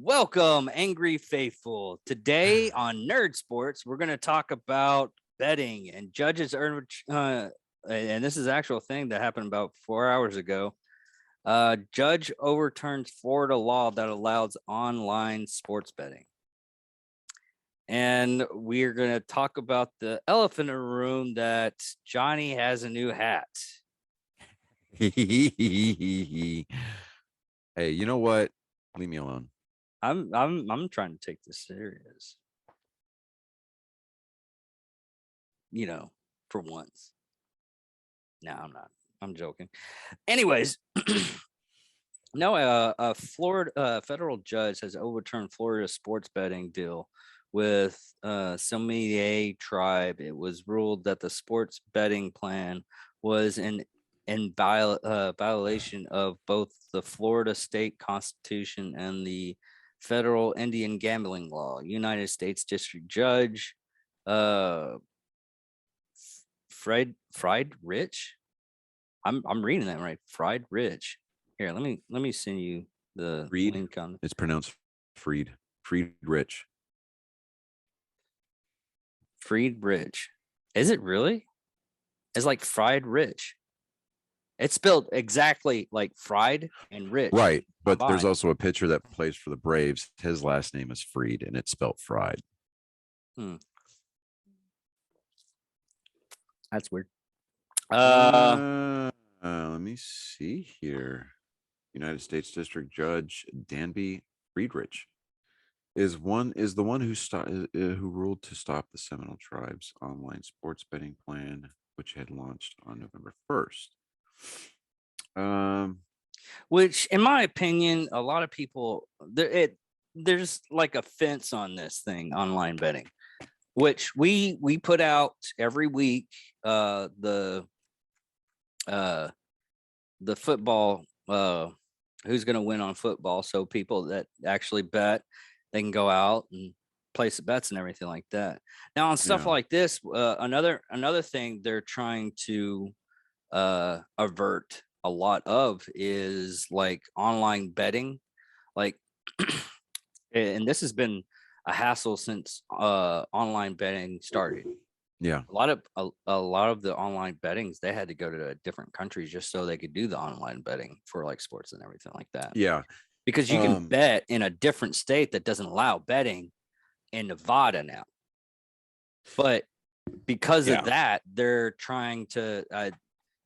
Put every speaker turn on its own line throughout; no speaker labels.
Welcome, Angry Faithful. Today on Nerd Sports, we're going to talk about betting and judges. And this is an actual thing that happened about 4 hours ago. Judge overturns Florida law that allows online sports betting. And we're going to talk about the elephant in the room that Johnny has a new hat.
Hey, you know what? Leave me alone.
I'm trying to take this serious. For once. No, I'm not. I'm joking. Anyways, no, a Florida federal judge has overturned Florida's sports betting deal with Somalia tribe. It was ruled that the sports betting plan was in violation of both the Florida state constitution and the federal Indian gambling law. United States District Judge Fried Rich. I'm reading that right. Fried Rich. Here, let me send you the link on.
It's pronounced Fried Rich.
Fried Rich. Is it really? It's like Fried Rich. It's spelled exactly like fried and rich.
Right. But there's also a pitcher that plays for the Braves. His last name is Fried and it's spelled fried.
That's weird.
Let me see here. United States District Judge Danby Friedrich is the one who ruled to stop the Seminole Tribe's online sports betting plan, which had launched on November 1st.
Which, in my opinion, a lot of people there's like a fence on this thing, online betting, which we put out every week. The football, who's going to win on football, so people that actually bet, they can go out and place the bets and everything like that. Now on stuff like this, another thing they're trying to avert a lot of is like online betting, like and this has been a hassle since online betting started.
Yeah,
a lot of the online bettings, they had to go to different countries just so they could do the online betting for like sports and everything like that.
Yeah,
because you can bet in a different state that doesn't allow betting in Nevada now, but because of that, they're trying to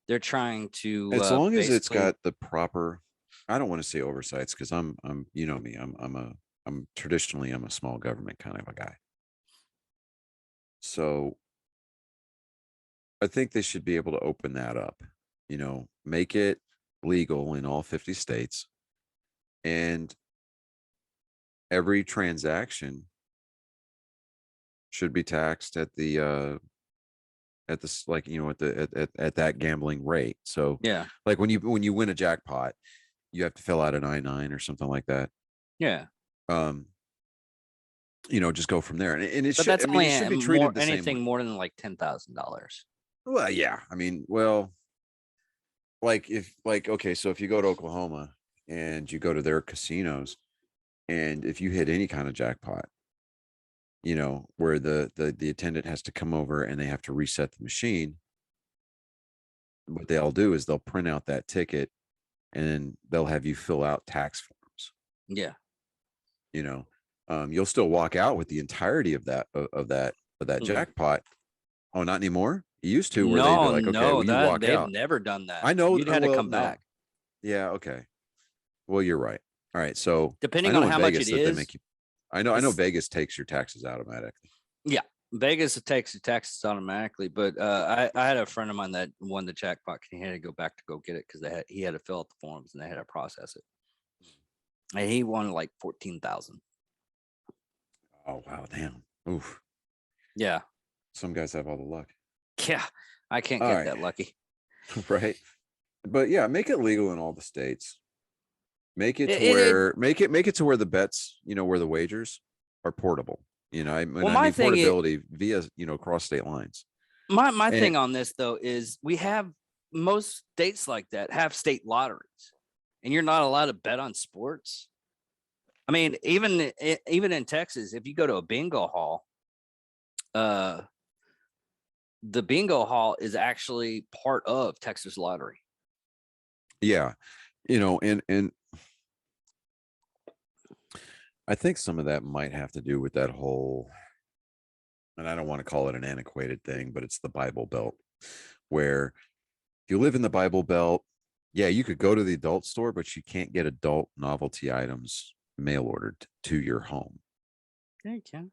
as long as it's got the proper, I don't want to say oversights, because I'm you know me, I'm traditionally a small government kind of a guy. So I think they should be able to open that up, make it legal in all 50 states, and every transaction should be taxed at the at that gambling rate. So
yeah,
like when you win a jackpot, you have to fill out an I-9 or something like that.
Yeah.
Just go from there, and it
But
should.
that's only
it should be treated
anything more than like $10,000.
Well, yeah. Okay, so if you go to Oklahoma and you go to their casinos, and if you hit any kind of jackpot, where the attendant has to come over and they have to reset the machine, what they'll do is they'll print out that ticket and then they'll have you fill out tax forms.
Yeah.
You'll still walk out with the entirety of that jackpot. Oh, not anymore. You used to, where they'd be like, okay, well, you walk
they've
out.
never done that.
I know.
You'd had to come back.
Yeah. Okay. Well, you're right. All right. So
depending on how
Vegas,
much it is,
I know Vegas takes your taxes automatically.
Yeah. Vegas takes the taxes automatically, but I had a friend of mine that won the jackpot. He had to go back to go get it because he had to fill out the forms and they had to process it. And he won like 14,000.
Oh wow, damn. Oof.
Yeah.
Some guys have all the luck.
Yeah, I can't get that lucky.
Right. But yeah, make it legal in all the states. Make it to where the bets, where the wagers are portable. Portability via, cross state lines.
My thing on this though is we have most states like that have state lotteries, and you're not allowed to bet on sports. I mean, even in Texas, if you go to a bingo hall, uh, the bingo hall is actually part of Texas Lottery.
Yeah, and I think some of that might have to do with that whole, and I don't want to call it an antiquated thing, but it's the Bible Belt, where if you live in the Bible Belt, yeah, you could go to the adult store, but you can't get adult novelty items mail ordered to your home.
Yeah, you can.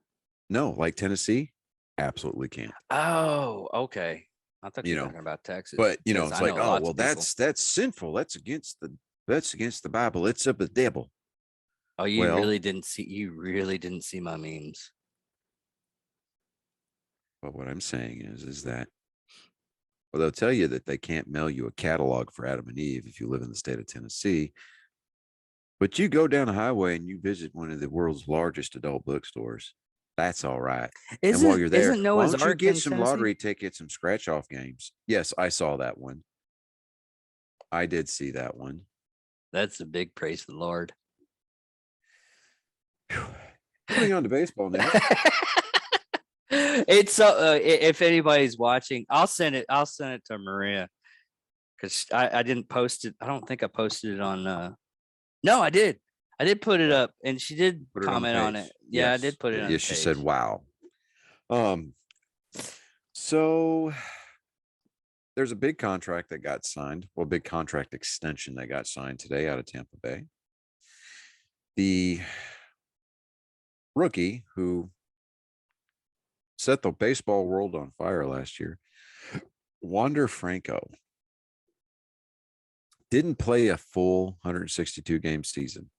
No, like Tennessee, absolutely can't.
Oh, okay. I thought
You
you were
know,
talking about Texas
but
because
it's
I
like,
know
oh,
lots
well,
of people.
that's sinful. That's against the Bible. It's of the devil.
Oh,
Well,
you really didn't see my memes.
but what I'm saying is that, well, they'll tell you that they can't mail you a catalog for Adam and Eve if you live in the state of Tennessee. But you go down the highway and you visit one of the world's largest adult bookstores. That's all right. And while you're there,
Isn't
why
Noah's
don't you
Ark
get
in
some
Tennessee?
lottery tickets, some scratch off games? Yes, I saw that one. I did see that one.
That's a big praise for the Lord.
Moving on to baseball news.
It's if anybody's watching, I'll send it. I'll send it to Maria because I didn't post it. I don't think I posted it on. No, I did. I did put it up, and she did
Put it on the
comment on it.
page.
Yeah, I
Yes.
did put it on the
Yes, she said,
page.
wow. So there's a big contract that got signed. Well, big contract extension that got signed today out of Tampa Bay. The rookie who set the baseball world on fire last year, Wander Franco, didn't play a full 162 game season.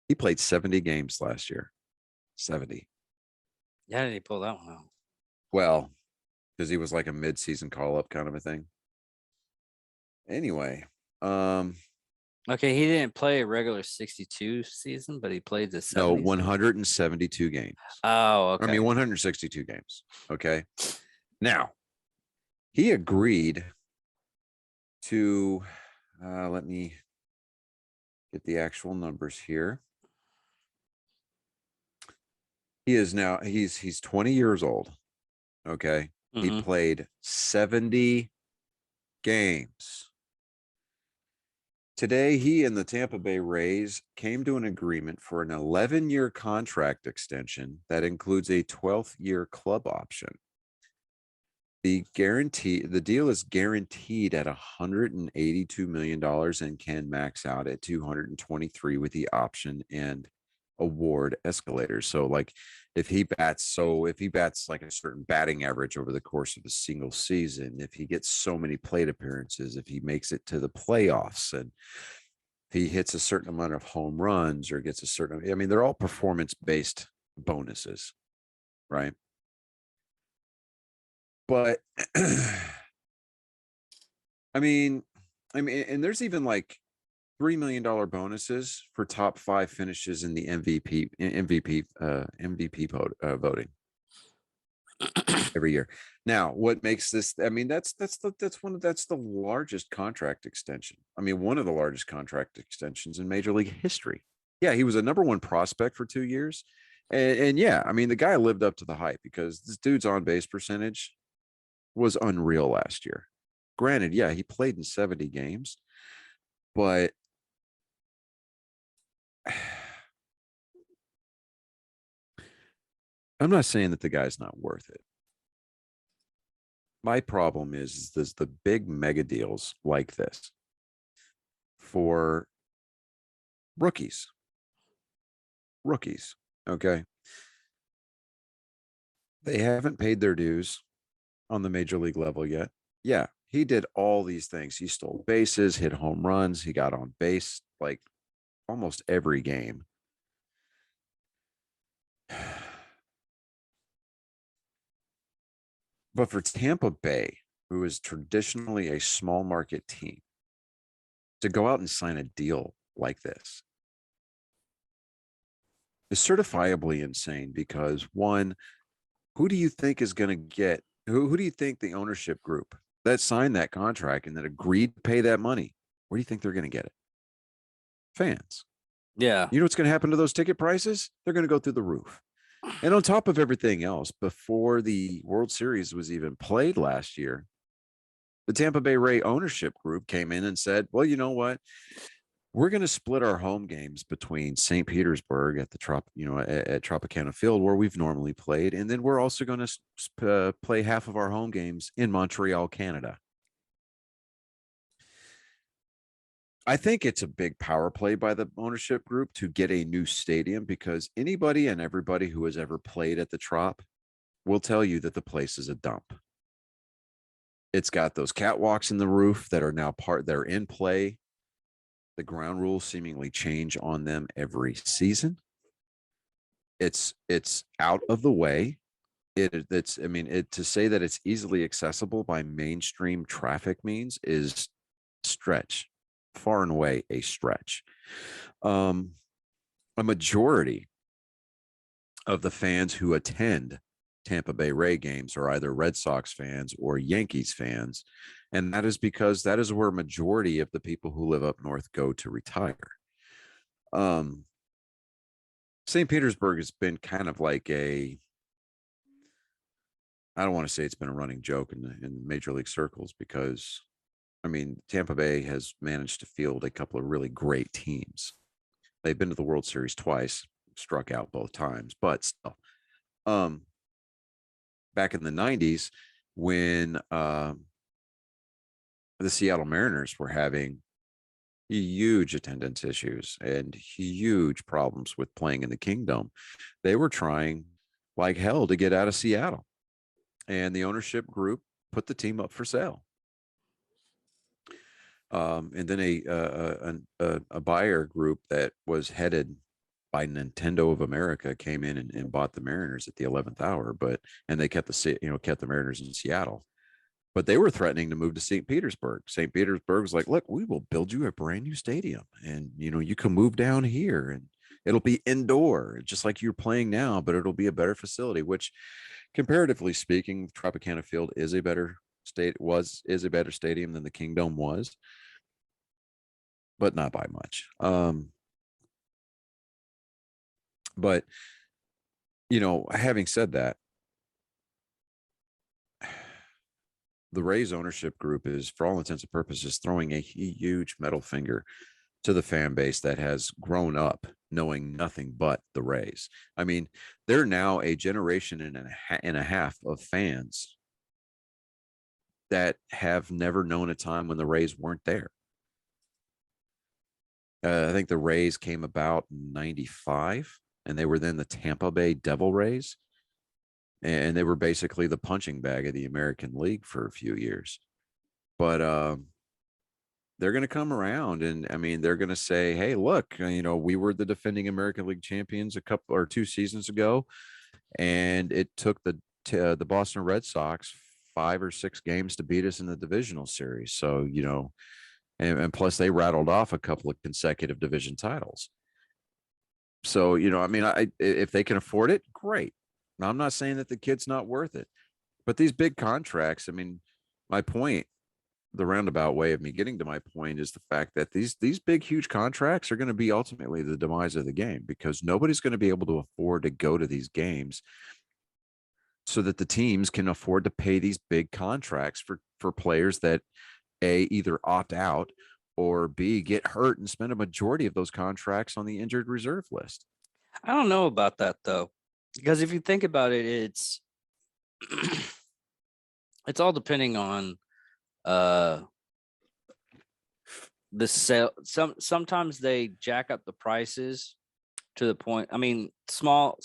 He played 70 games last year. 70.
Yeah, did he pull that one out?
Well, because he was like a mid-season call-up kind of a thing. Anyway,
Okay, he didn't play a regular 62 season, but he played the
no,
70s.
172 games.
Oh,
I mean,
okay.
162 games. Okay. Now, he agreed to, let me get the actual numbers here. He is now, he's 20 years old. Okay. He
Mhm.
played 70 games. Today, he and the Tampa Bay Rays came to an agreement for an 11-year contract extension that includes a 12th year club option. The deal is guaranteed at $182 million and can max out at 223 with the option and award escalators. So like if he bats like a certain batting average over the course of a single season, if he gets so many plate appearances, if he makes it to the playoffs, and if he hits a certain amount of home runs or gets a certain, I mean, they're all performance based bonuses, right? But I mean, and there's even like $3 million bonuses for top 5 finishes in the MVP voting every year. Now, what makes this? I mean, that's the largest contract extension. I mean, one of the largest contract extensions in Major League history. Yeah, he was a number 1 prospect for 2 years, and yeah, I mean, the guy lived up to the hype because this dude's on base percentage was unreal last year. Granted, yeah, he played in 70 games, but I'm not saying that the guy's not worth it. My problem is there's the big mega deals like this for rookies. Rookies, okay? They haven't paid their dues on the major league level yet. Yeah, he did all these things. He stole bases, hit home runs, he got on base like almost every game. But for Tampa Bay, who is traditionally a small market team, to go out and sign a deal like this is certifiably insane because one, who do you think is going to get who do you think the ownership group that signed that contract and that agreed to pay that money, where do you think they're going to get it? Fans.
Yeah.
You know what's going to happen to those ticket prices? They're going to go through the roof. And on top of everything else, before the World Series was even played last year, the Tampa Bay Ray ownership group came in and said, well, you know what? We're going to split our home games between St. Petersburg at the at Tropicana Field where we've normally played, and then we're also going to play half of our home games in Montreal, Canada. I think it's a big power play by the ownership group to get a new stadium, because anybody and everybody who has ever played at the Trop will tell you that the place is a dump. It's got those catwalks in the roof that are now they're in play. The ground rules seemingly change on them every season. It's out of the way. To say that it's easily accessible by mainstream traffic means is stretch, far and away a stretch. A majority of the fans who attend Tampa Bay Ray games are either Red Sox fans or Yankees fans. And that is because that is where majority of the people who live up north go to retire. St. Petersburg has been kind of like I don't want to say it's been a running joke in major league circles, because Tampa Bay has managed to field a couple of really great teams. They've been to the World Series twice, struck out both times, but still. Back in the 90s, when the Seattle Mariners were having huge attendance issues and huge problems with playing in the Kingdome, they were trying like hell to get out of Seattle. And the ownership group put the team up for sale. And then a buyer group that was headed by Nintendo of America came in and bought the Mariners at the 11th hour, and they kept the Mariners in Seattle, but they were threatening to move to St. Petersburg. St. Petersburg was like, look, we will build you a brand new stadium, and you can move down here, and it'll be indoor, just like you're playing now, but it'll be a better facility, which comparatively speaking, Tropicana Field is a better stadium than the Kingdome was, but not by much. But having said that, the Rays ownership group is, for all intents and purposes, throwing a huge middle finger to the fan base that has grown up knowing nothing but the Rays. They're now a generation and a half of fans that have never known a time when the Rays weren't there. I think the Rays came about in 95, and they were then the Tampa Bay Devil Rays. And they were basically the punching bag of the American League for a few years. But they're going to come around, and they're going to say, hey, look, we were the defending American League champions a couple or 2 seasons ago, and it took the Boston Red Sox 5 or 6 games to beat us in the divisional series. So, and plus they rattled off a couple of consecutive division titles. So, if they can afford it, great. Now, I'm not saying that the kid's not worth it, but these big contracts, my point, the roundabout way of me getting to my point, is the fact that these big, huge contracts are going to be ultimately the demise of the game, because nobody's going to be able to afford to go to these games, so that the teams can afford to pay these big contracts for players that A, either opt out, or B, get hurt and spend a majority of those contracts on the injured reserve list.
I don't know about that, though, because if you think about it, it's it's all depending on the sale. Sometimes they jack up the prices to the point. Small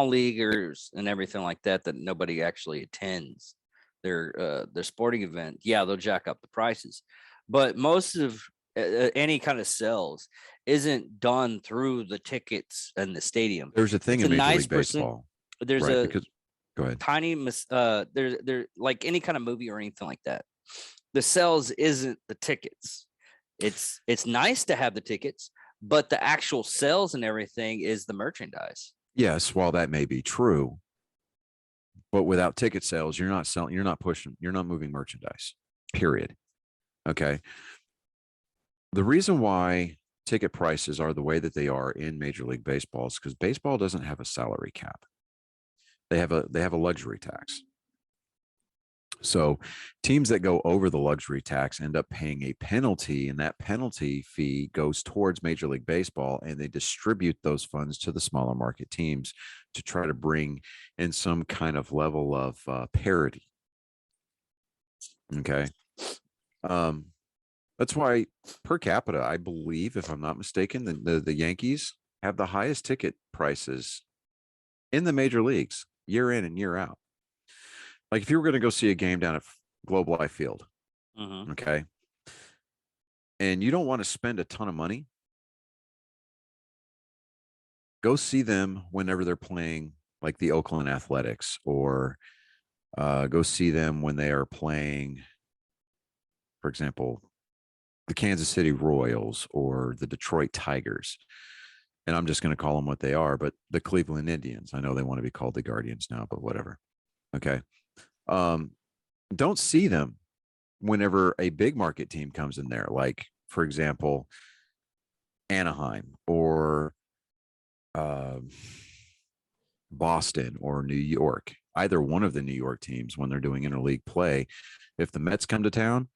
leaguers and everything like that nobody actually attends their sporting event. Yeah, they'll jack up the prices, but most of any kind of sales isn't done through the tickets and the stadium.
There's a thing
It's
in
a
Major
nice
League Baseball.
There's
right,
a
because go ahead.
tiny there like any kind of movie or anything like that. The sales isn't the tickets. It's nice to have the tickets, but the actual sales and everything is the merchandise.
Yes, while that may be true, but without ticket sales, you're not selling, you're not pushing, you're not moving merchandise. Period. Okay. The reason why ticket prices are the way that they are in Major League Baseball is because baseball doesn't have a salary cap. They have a luxury tax. So teams that go over the luxury tax end up paying a penalty, and that penalty fee goes towards Major League Baseball, and they distribute those funds to the smaller market teams to try to bring in some kind of level of parity. Okay. That's why per capita, I believe, if I'm not mistaken, the Yankees have the highest ticket prices in the major leagues year in and year out. Like if you were going to go see a game down at Globe Life Field, okay, and you don't want to spend a ton of money, go see them whenever they're playing like the Oakland Athletics, or go see them when they are playing, for example, the Kansas City Royals or the Detroit Tigers. And I'm just going to call them what they are, but the Cleveland Indians. I know they want to be called the Guardians now, but whatever. Okay. Don't see them whenever a big market team comes in there, like, for example, Anaheim or Boston or New York, either one of the New York teams when they're doing interleague play. If the Mets come to town,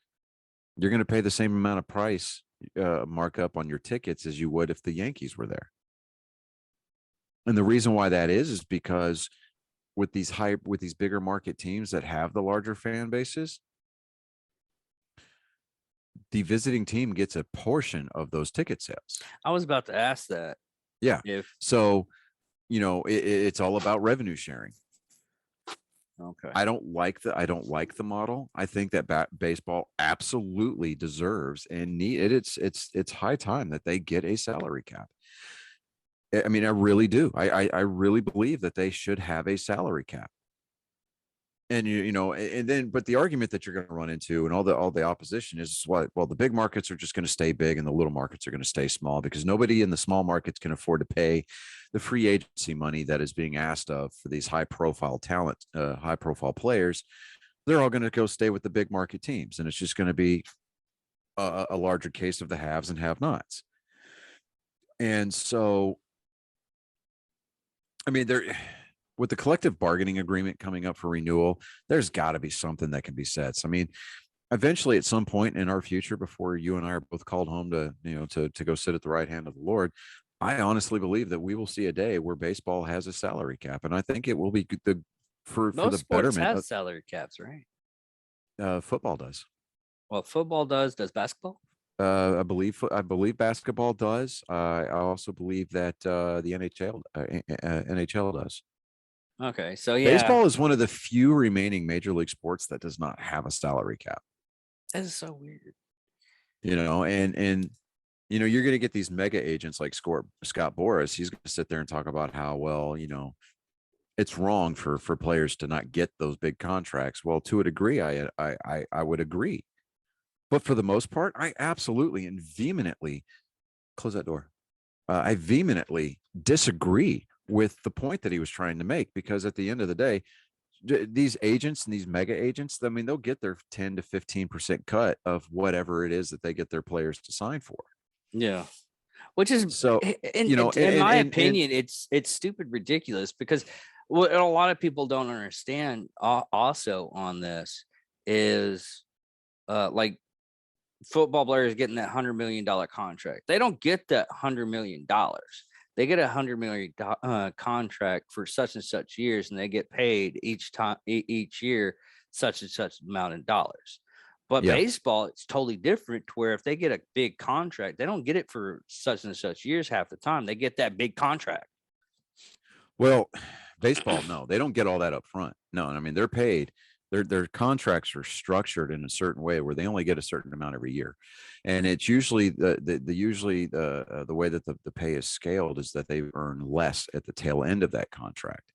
you're going to pay the same amount of price markup on your tickets as you would if the Yankees were there. And the reason why that is because with these bigger market teams that have the larger fan bases, the visiting team gets a portion of those ticket sales.
I was about to ask that.
Yeah. So, it's all about revenue sharing.
Okay.
I don't like the model. I think that baseball absolutely deserves and it's high time that they get a salary cap. I mean, I really do. I really believe that they should have a salary cap. And but the argument that you're going to run into and all the opposition is what? Well, the big markets are just going to stay big and the little markets are going to stay small because nobody in the small markets can afford to pay the free agency money that is being asked of for these high profile players. They're all going to go stay with the big market teams, and it's just going to be a larger case of the haves and have-nots. And so, I mean, with the collective bargaining agreement coming up for renewal, there's got to be something that can be said. So, I mean, eventually at some point in our future, before you and I are both called home to go sit at the right hand of the Lord, I honestly believe that we will see a day where baseball has a salary cap. And I think it will be for the betterment.
Has salary caps, right?
Football does.
Well, football does. Does basketball?
I believe basketball does. I also believe that the NHL does.
Okay, so yeah,
baseball is one of the few remaining major league sports that does not have a salary cap.
That is so weird.
And you're going to get these mega agents like Scott Boras. He's going to sit there and talk about how, well, it's wrong for players to not get those big contracts. Well, to a degree, I would agree. But for the most part, I absolutely and vehemently close that door. I vehemently disagree with the point that he was trying to make, because at the end of the day, these agents and these mega agents, I mean, they'll get their 10 to 15% cut of whatever it is that they get their players to sign for.
Yeah. Which is
so,
in my opinion, it's stupid ridiculous, because what a lot of people don't understand also on this is like football players getting that $100 million contract. They don't get that $100 million. They get $100 million contract for such and such years, and they get paid each year such and such amount of dollars. But baseball, it's totally different, to where if they get a big contract, they don't get it for such and such years half the time. They get that big contract.
Well, baseball, no, they don't get all that up front. No, I mean, they're paid. Their contracts are structured in a certain way where they only get a certain amount every year, and it's usually the way that the pay is scaled is that they earn less at the tail end of that contract.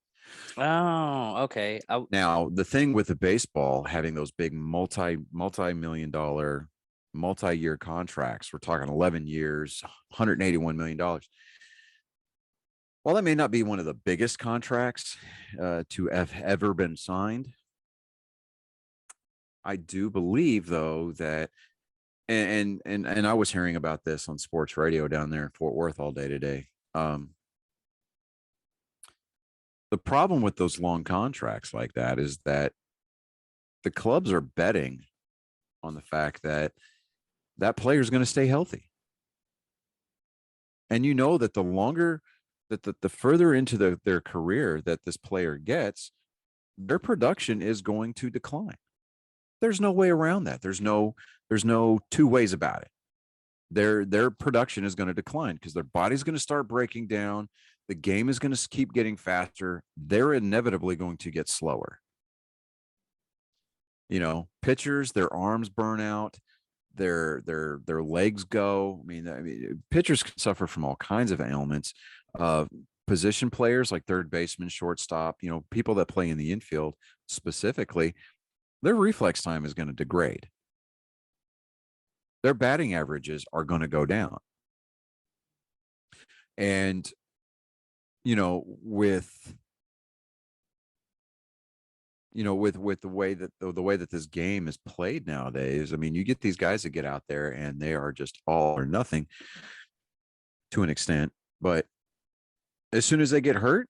Oh, okay.
Now, the thing with the baseball having those big multi-million dollar multi-year contracts, we're talking 11 years, $181 million. While that may not be one of the biggest contracts to have ever been signed, I do believe, though, that, and I was hearing about this on sports radio down there in Fort Worth all day today. The problem with those long contracts like that is that the clubs are betting on the fact that that player is going to stay healthy. And you know that the longer that the further into their career that this player gets, their production is going to decline. There's no way around that. There's no two ways about it. Their production is going to decline because their body's going to start breaking down. The game is going to keep getting faster. They're inevitably going to get slower. You know, pitchers, their arms burn out, their legs go. I mean, pitchers can suffer from all kinds of ailments. Position players like third baseman, shortstop, you know, people that play in the infield specifically, their reflex time is going to degrade. Their batting averages are going to go down. And, you know, with the way that this game is played nowadays, I mean, you get these guys that get out there and they are just all or nothing to an extent, but as soon as they get hurt,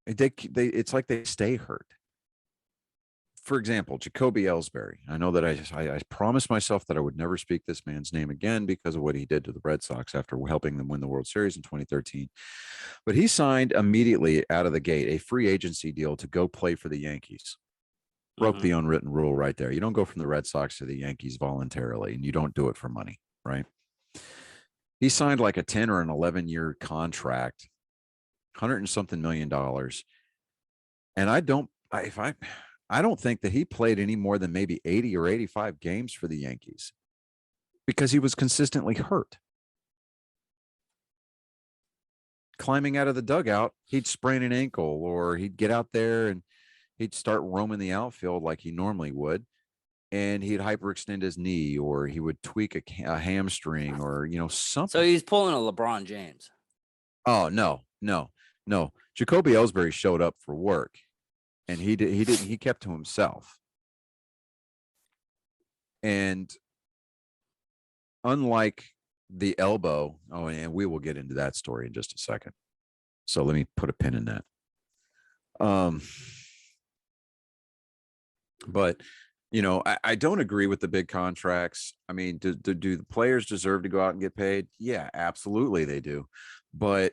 it's like they stay hurt. For example, Jacoby Ellsbury. I know that I promised myself that I would never speak this man's name again because of what he did to the Red Sox after helping them win the World Series in 2013. But he signed immediately out of the gate a free agency deal to go play for the Yankees. Broke the unwritten rule right there. You don't go from the Red Sox to the Yankees voluntarily, and you don't do it for money, right? He signed like a 10 or an 11-year contract, $100 and something million. And I don't think that he played any more than maybe 80 or 85 games for the Yankees because he was consistently hurt. Climbing out of the dugout, he'd sprain an ankle, or he'd get out there and he'd start roaming the outfield like he normally would, and he'd hyperextend his knee, or he would tweak a hamstring, or, you know, something.
So he's pulling a LeBron James.
Oh, no. Jacoby Ellsbury showed up for work, and he kept to himself. And unlike the elbow, and we will get into that story in just a second. So let me put a pin in that. But, you know, I don't agree with the big contracts. I mean, do the players deserve to go out and get paid? Yeah, absolutely they do. But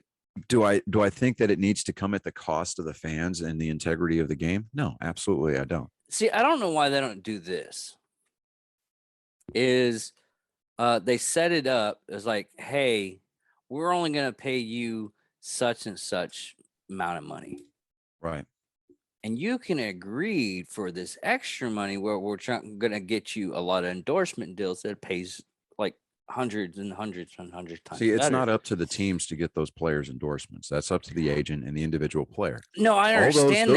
do I think that it needs to come at the cost of the fans and the integrity of the game? No, absolutely I don't.
See, I don't know why they don't do this. They set it up as like, hey, we're only going to pay you such and such amount of money.
Right.
And you can agree for this extra money where we're going to get you a lot of endorsement deals that pays like hundreds and hundreds and hundreds times.
See, it's
better.
not up to the teams to get those players endorsements. That's up to the agent and the individual player.
No, I understand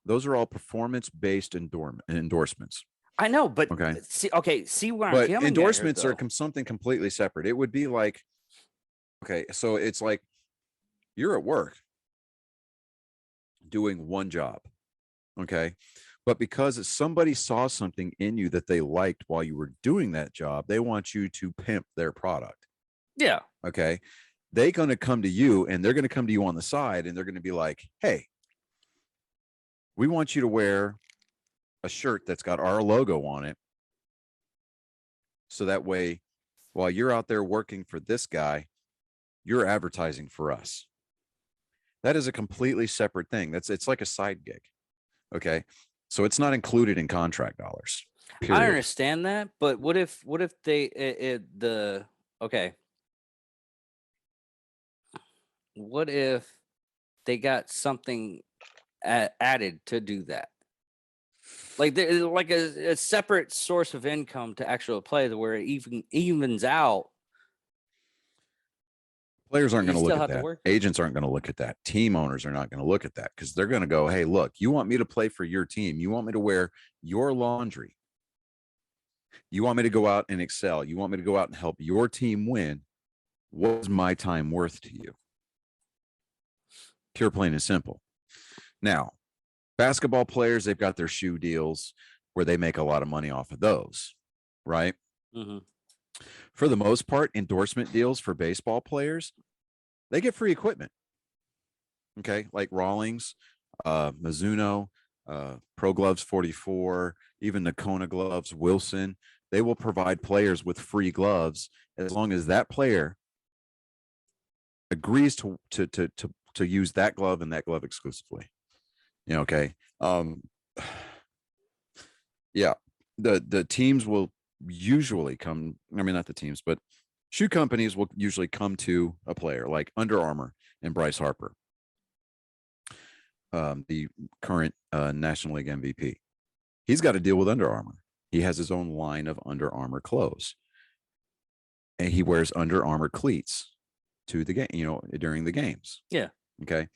those are all performance-based endorsements.
I know, but see where I'm coming.
Endorsements are something completely separate. It would be like, okay, so it's like you're at work doing one job, okay, but because somebody saw something in you that they liked while you were doing that job, they want you to pimp their product.
Yeah.
Okay. They're going to come to you, and they're going to come to you on the side, and they're going to be like, hey, we want you to wear a shirt that's got our logo on it, so that way while you're out there working for this guy, you're advertising for us. That is a completely separate thing. It's like a side gig. Okay. So it's not included in contract dollars. Period.
I understand that, but what if what if they got something added to do that? Like there's like a separate source of income to actually play where it evens out.
Players aren't going to look at that. Agents aren't going to look at that. Team owners are not going to look at that because they're going to go, hey, look, you want me to play for your team. You want me to wear your laundry. You want me to go out and excel. You want me to go out and help your team win. What's my time worth to you? Pure, plain and simple. Now, basketball players, they've got their shoe deals where they make a lot of money off of those, right?
Mm-hmm.
For the most part, endorsement deals for baseball players, they get free equipment. Okay, like Rawlings, Mizuno, Pro Gloves 44, even the Kona gloves, Wilson, they will provide players with free gloves as long as that player agrees to use that glove and that glove exclusively. Okay. Yeah. The teams will usually come, I mean, not the teams, but shoe companies will usually come to a player like Under Armour and Bryce Harper, the current National League MVP. He's got to deal with Under Armour. He has his own line of Under Armour clothes, and he wears Under Armour cleats to the game, during the games.
Yeah.
Okay.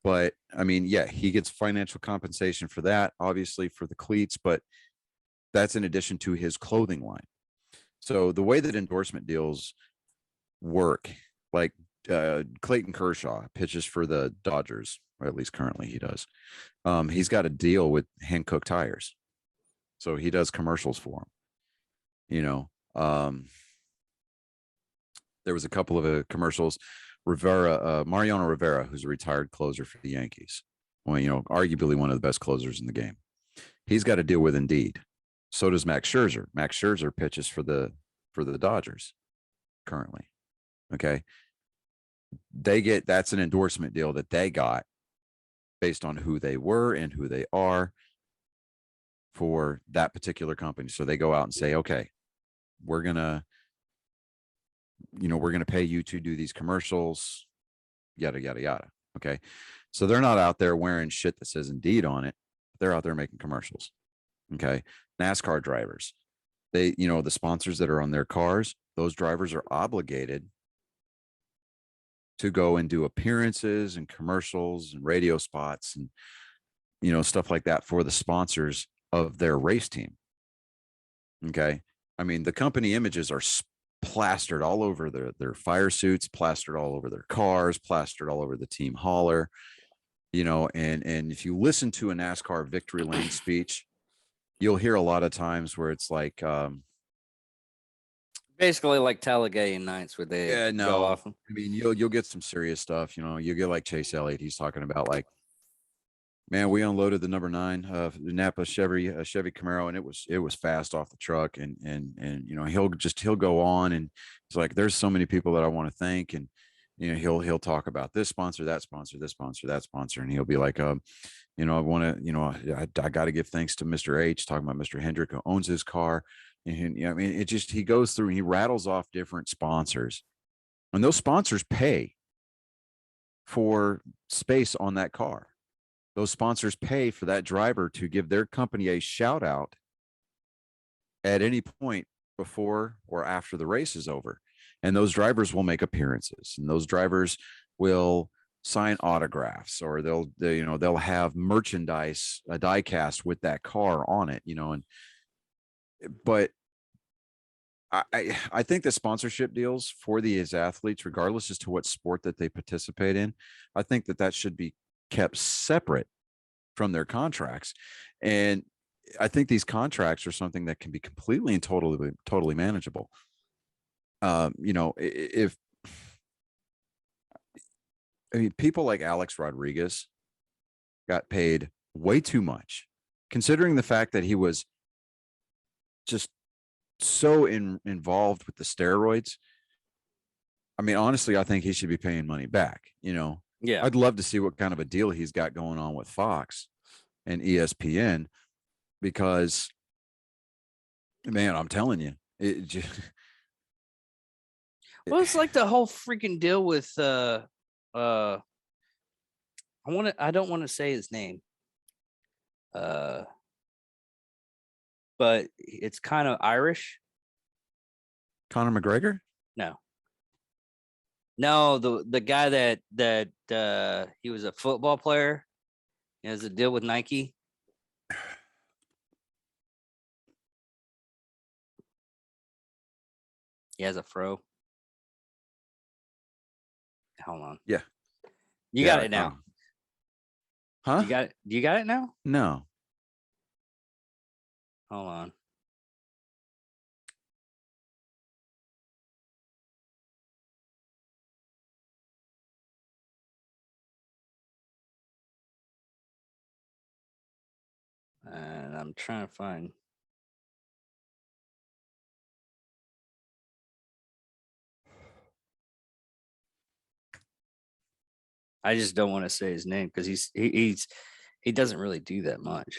But I mean, yeah, he gets financial compensation for that, obviously, for the cleats, but that's in addition to his clothing line. So the way that endorsement deals work, like Clayton Kershaw pitches for the Dodgers, or at least currently he does. He's got a deal with Hankook Tires, so he does commercials for him. There was a couple of commercials. Mariano Rivera, who's a retired closer for the Yankees, well, arguably one of the best closers in the game. He's got to deal with Indeed. So does Max Scherzer. Max Scherzer pitches for the Dodgers currently. Okay. That's an endorsement deal that they got based on who they were and who they are for that particular company. So they go out and say, okay, we're going to pay you to do these commercials, yada, yada, yada. Okay. So they're not out there wearing shit that says Indeed on it. They're out there making commercials. Okay. NASCAR drivers, the sponsors that are on their cars, those drivers are obligated to go and do appearances and commercials and radio spots and, stuff like that for the sponsors of their race team. Okay. I mean, the company images are plastered all over their fire suits, plastered all over their cars, plastered all over the team hauler, and if you listen to a NASCAR victory lane speech, you'll hear a lot of times where it's like,
basically like Talladega Nights where they go off.
I mean, you'll get some serious stuff. You get like Chase Elliott. He's talking about like, man, we unloaded the number 9 Napa Chevy Camaro, and it was fast off the truck. And he'll go on, and it's like, there's so many people that I want to thank, and he'll talk about this sponsor, that sponsor, this sponsor, that sponsor, and he'll be like, I want to, I got to give thanks to Mr. H, talking about Mr. Hendrick, who owns his car. And I mean, he goes through and he rattles off different sponsors, and those sponsors pay for space on that car. Those sponsors pay for that driver to give their company a shout out at any point before or after the race is over. And those drivers will make appearances, and those drivers will sign autographs, or they'll have merchandise, a die cast with that car on it, but I think the sponsorship deals for these athletes, regardless as to what sport that they participate in, I think that should be kept separate from their contracts. And I think these contracts are something that can be completely and totally manageable. If people like Alex Rodriguez got paid way too much, considering the fact that he was just so involved with the steroids. I mean, honestly, I think he should be paying money back.
Yeah.
I'd love to see what kind of a deal he's got going on with Fox and ESPN, because, man, I'm telling you, it just,
well, it's like the whole freaking deal with I don't want to say his name. But it's kind of Irish.
Conor McGregor?
No, the guy that he was a football player. He has a deal with Nike. He has a fro. Hold on.
Yeah.
You got it now.
Huh?
You got it. You got it now?
No.
Hold on. minute. I'm trying to find. I just don't want to say his name because he doesn't really do that much.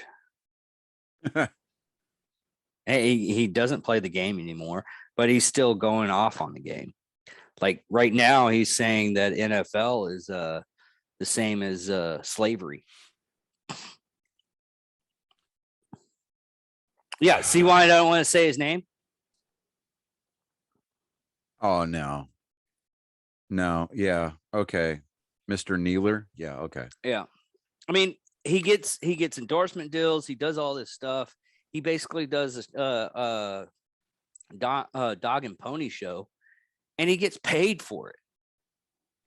He doesn't play the game anymore, but he's still going off on the game. Like right now, he's saying that NFL is the same as slavery. Yeah, see why I don't want to say his name?
Oh no. No, yeah. Okay. Mr. Nealer. Yeah, okay.
Yeah. I mean, he gets endorsement deals, he does all this stuff. He basically does this dog and pony show, and he gets paid for it.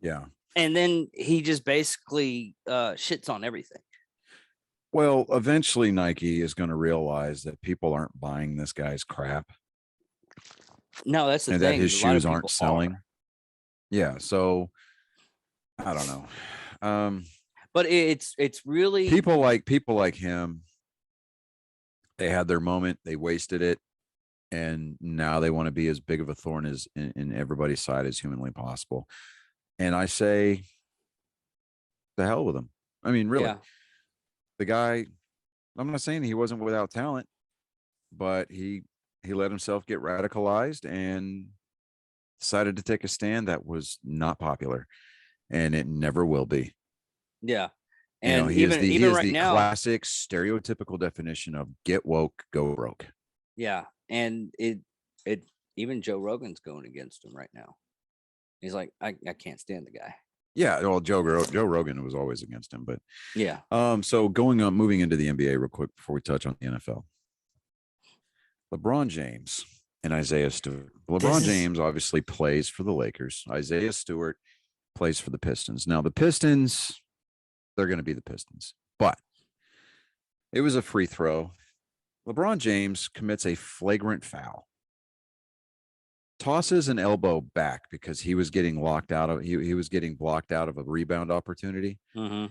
Yeah.
And then he just basically shits on everything.
Well, eventually Nike is going to realize that people aren't buying this guy's crap.
No, that's the
and
thing.
that his
A lot of
shoes aren't
people
selling.
are.
Yeah. So I don't know.
But it's really
people like him. They had their moment. They wasted it. And now they want to be as big of a thorn as in everybody's side as humanly possible. And I say, the hell with him. I mean, really, the guy, I'm not saying he wasn't without talent, but he let himself get radicalized and decided to take a stand that was not popular, and it never will be.
Yeah.
And you know, he
even
is
right
the
now,
classic stereotypical definition of get woke, go broke.
Yeah. And it even Joe Rogan's going against him right now. He's like, I can't stand the guy.
Yeah, well, Joe Rogan was always against him, but
yeah.
So moving into the NBA real quick before we touch on the NFL. LeBron James and Isaiah Stewart. LeBron James obviously plays for the Lakers. Isaiah Stewart plays for the Pistons. Now the Pistons, they're going to be the Pistons, but it was a free throw. LeBron James commits a flagrant foul. Tosses an elbow back because he was getting locked out of he was getting blocked out of a rebound opportunity.
Mm-hmm.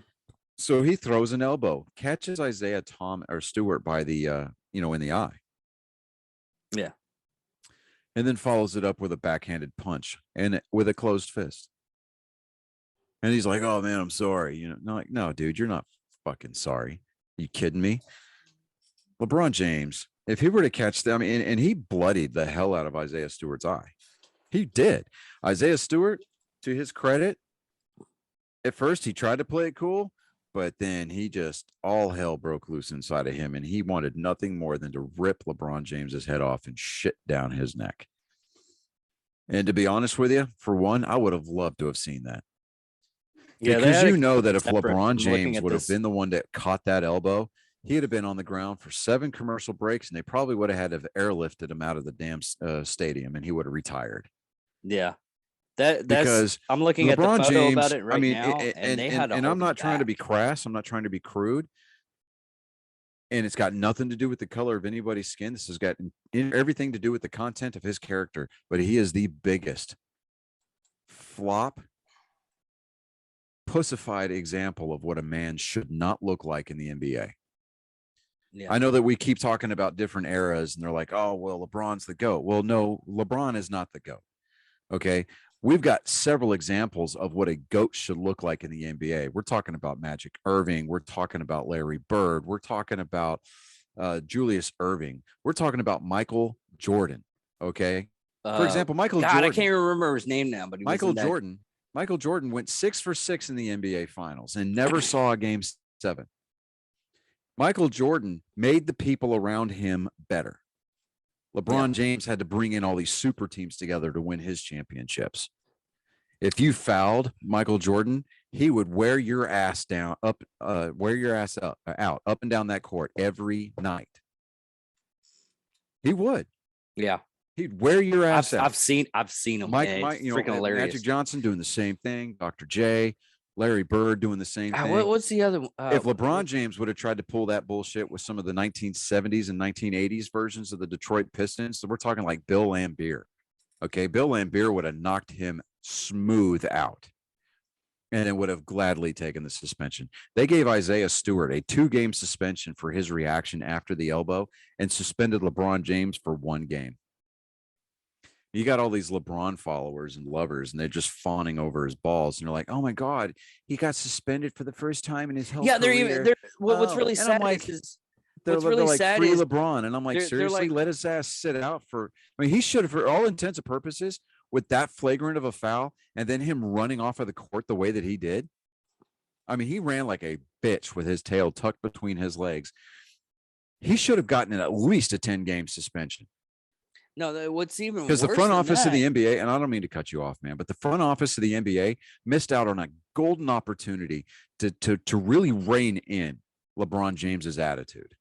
So he throws an elbow, catches Isaiah Stewart by the in the eye.
Yeah.
And then follows it up with a backhanded punch and with a closed fist. And he's like, "Oh man, I'm sorry." No, dude, you're not fucking sorry. Are you kidding me? LeBron James, if he were to catch them, and he bloodied the hell out of Isaiah Stewart's eye. He did. Isaiah Stewart, to his credit, at first he tried to play it cool, but then he just all hell broke loose inside of him, and he wanted nothing more than to rip LeBron James's head off and shit down his neck. And to be honest with you, for one, I would have loved to have seen that. Yeah, because you know that if LeBron James would have been the one that caught that elbow, he'd have been on the ground for 7 commercial breaks, and they probably would have had to have airlifted him out of the damn stadium, and he would have retired.
Yeah.
Because
I'm looking at the photo James, about it right now,
and I'm not trying to be crass. I'm not trying to be crude. And it's got nothing to do with the color of anybody's skin. This has got everything to do with the content of his character. But he is the biggest flop, pussified example of what a man should not look like in the NBA. Yeah. I know that we keep talking about different eras, and they're like, "Oh, well, LeBron's the GOAT." Well, no, LeBron is not the GOAT. Okay. We've got several examples of what a GOAT should look like in the NBA. We're talking about Magic Irving. We're talking about Larry Bird. We're talking about Julius Erving. We're talking about Michael Jordan. Okay. For example, Michael Jordan.
I can't remember his name now, but
Michael Jordan went 6 for 6 in the NBA Finals and never saw a Game 7. Michael Jordan made the people around him better. LeBron James had to bring in all these super teams together to win his championships. If you fouled Michael Jordan, he would wear your ass down, out, up and down that court every night. He would.
Yeah.
He'd wear your ass out.
I've seen him. Freaking hilarious.
Magic Johnson doing the same thing. Dr. J, Larry Bird doing the same thing.
What's the other one?
If LeBron James would have tried to pull that bullshit with some of the 1970s and 1980s versions of the Detroit Pistons, so we're talking like Bill Laimbeer. Okay, Bill Laimbeer would have knocked him smooth out. and then would have gladly taken the suspension. They gave Isaiah Stewart a 2-game suspension for his reaction after the elbow and suspended LeBron James for 1 game. You got all these LeBron followers and lovers, and they're just fawning over his balls. And they're like, oh my God, he got suspended for the first time in his whole
Yeah,
career.
What's really
and I'm
sad
like,
is
they're
what's really
like,
sad
free
is
LeBron. And I'm like,
they're
seriously,
like,
let his ass sit out for, I mean, he should have, for all intents and purposes, with that flagrant of a foul, and then him running off of the court the way that he did. I mean, he ran like a bitch with his tail tucked between his legs. He should have gotten at least a 10-game suspension.
no, what's even
Because
worse
the front
than
office of
that,
the NBA, and I don't mean to cut you off, man, but the front office of the NBA missed out on a golden opportunity to really rein in LeBron James's attitude.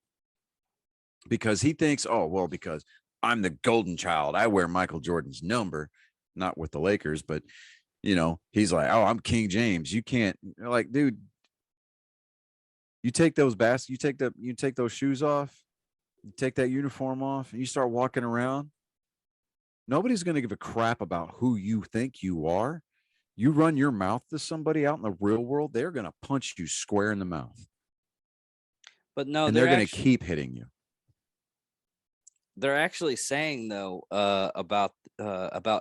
Because he thinks, oh, well, because I'm the golden child, I wear Michael Jordan's number, not with the Lakers, but you know, he's like, oh, I'm King James. You can't, like, dude, you take those you take those shoes off, you take that uniform off, and you start walking around. Nobody's going to give a crap about who you think you are. You run your mouth to somebody out in the real world, they're going to punch you square in the mouth.
but no,
And they're going to keep hitting you.
They're actually saying though about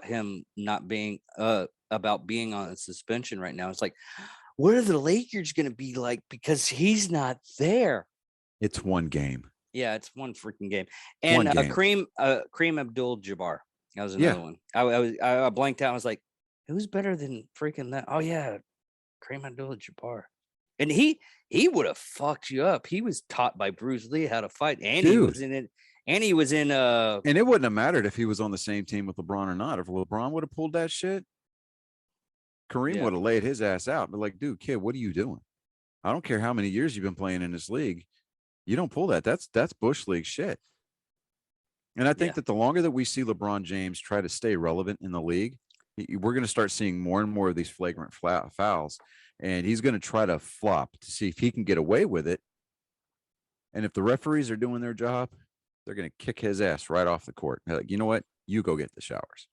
him not being about being on a suspension right now. It's like, what are the Lakers going to be like because he's not there?
It's 1 game.
Yeah, it's 1 freaking game. And Kareem Abdul-Jabbar. That was another one. I blanked out. I was like, who's better than freaking that? Oh yeah, Kareem Abdul-Jabbar. And he would have fucked you up. He was taught by Bruce Lee how to fight, and he was in it. And he was in
and it wouldn't have mattered if he was on the same team with LeBron or not. If LeBron would have pulled that shit, Kareem would have laid his ass out. But like, dude, kid, what are you doing? I don't care how many years you've been playing in this league. You don't pull that. That's Bush League shit. And I think that the longer that we see LeBron James try to stay relevant in the league, we're going to start seeing more and more of these flagrant fouls. And he's going to try to flop to see if he can get away with it. And if the referees are doing their job, they're going to kick his ass right off the court. They're like, you know what? You go get the showers.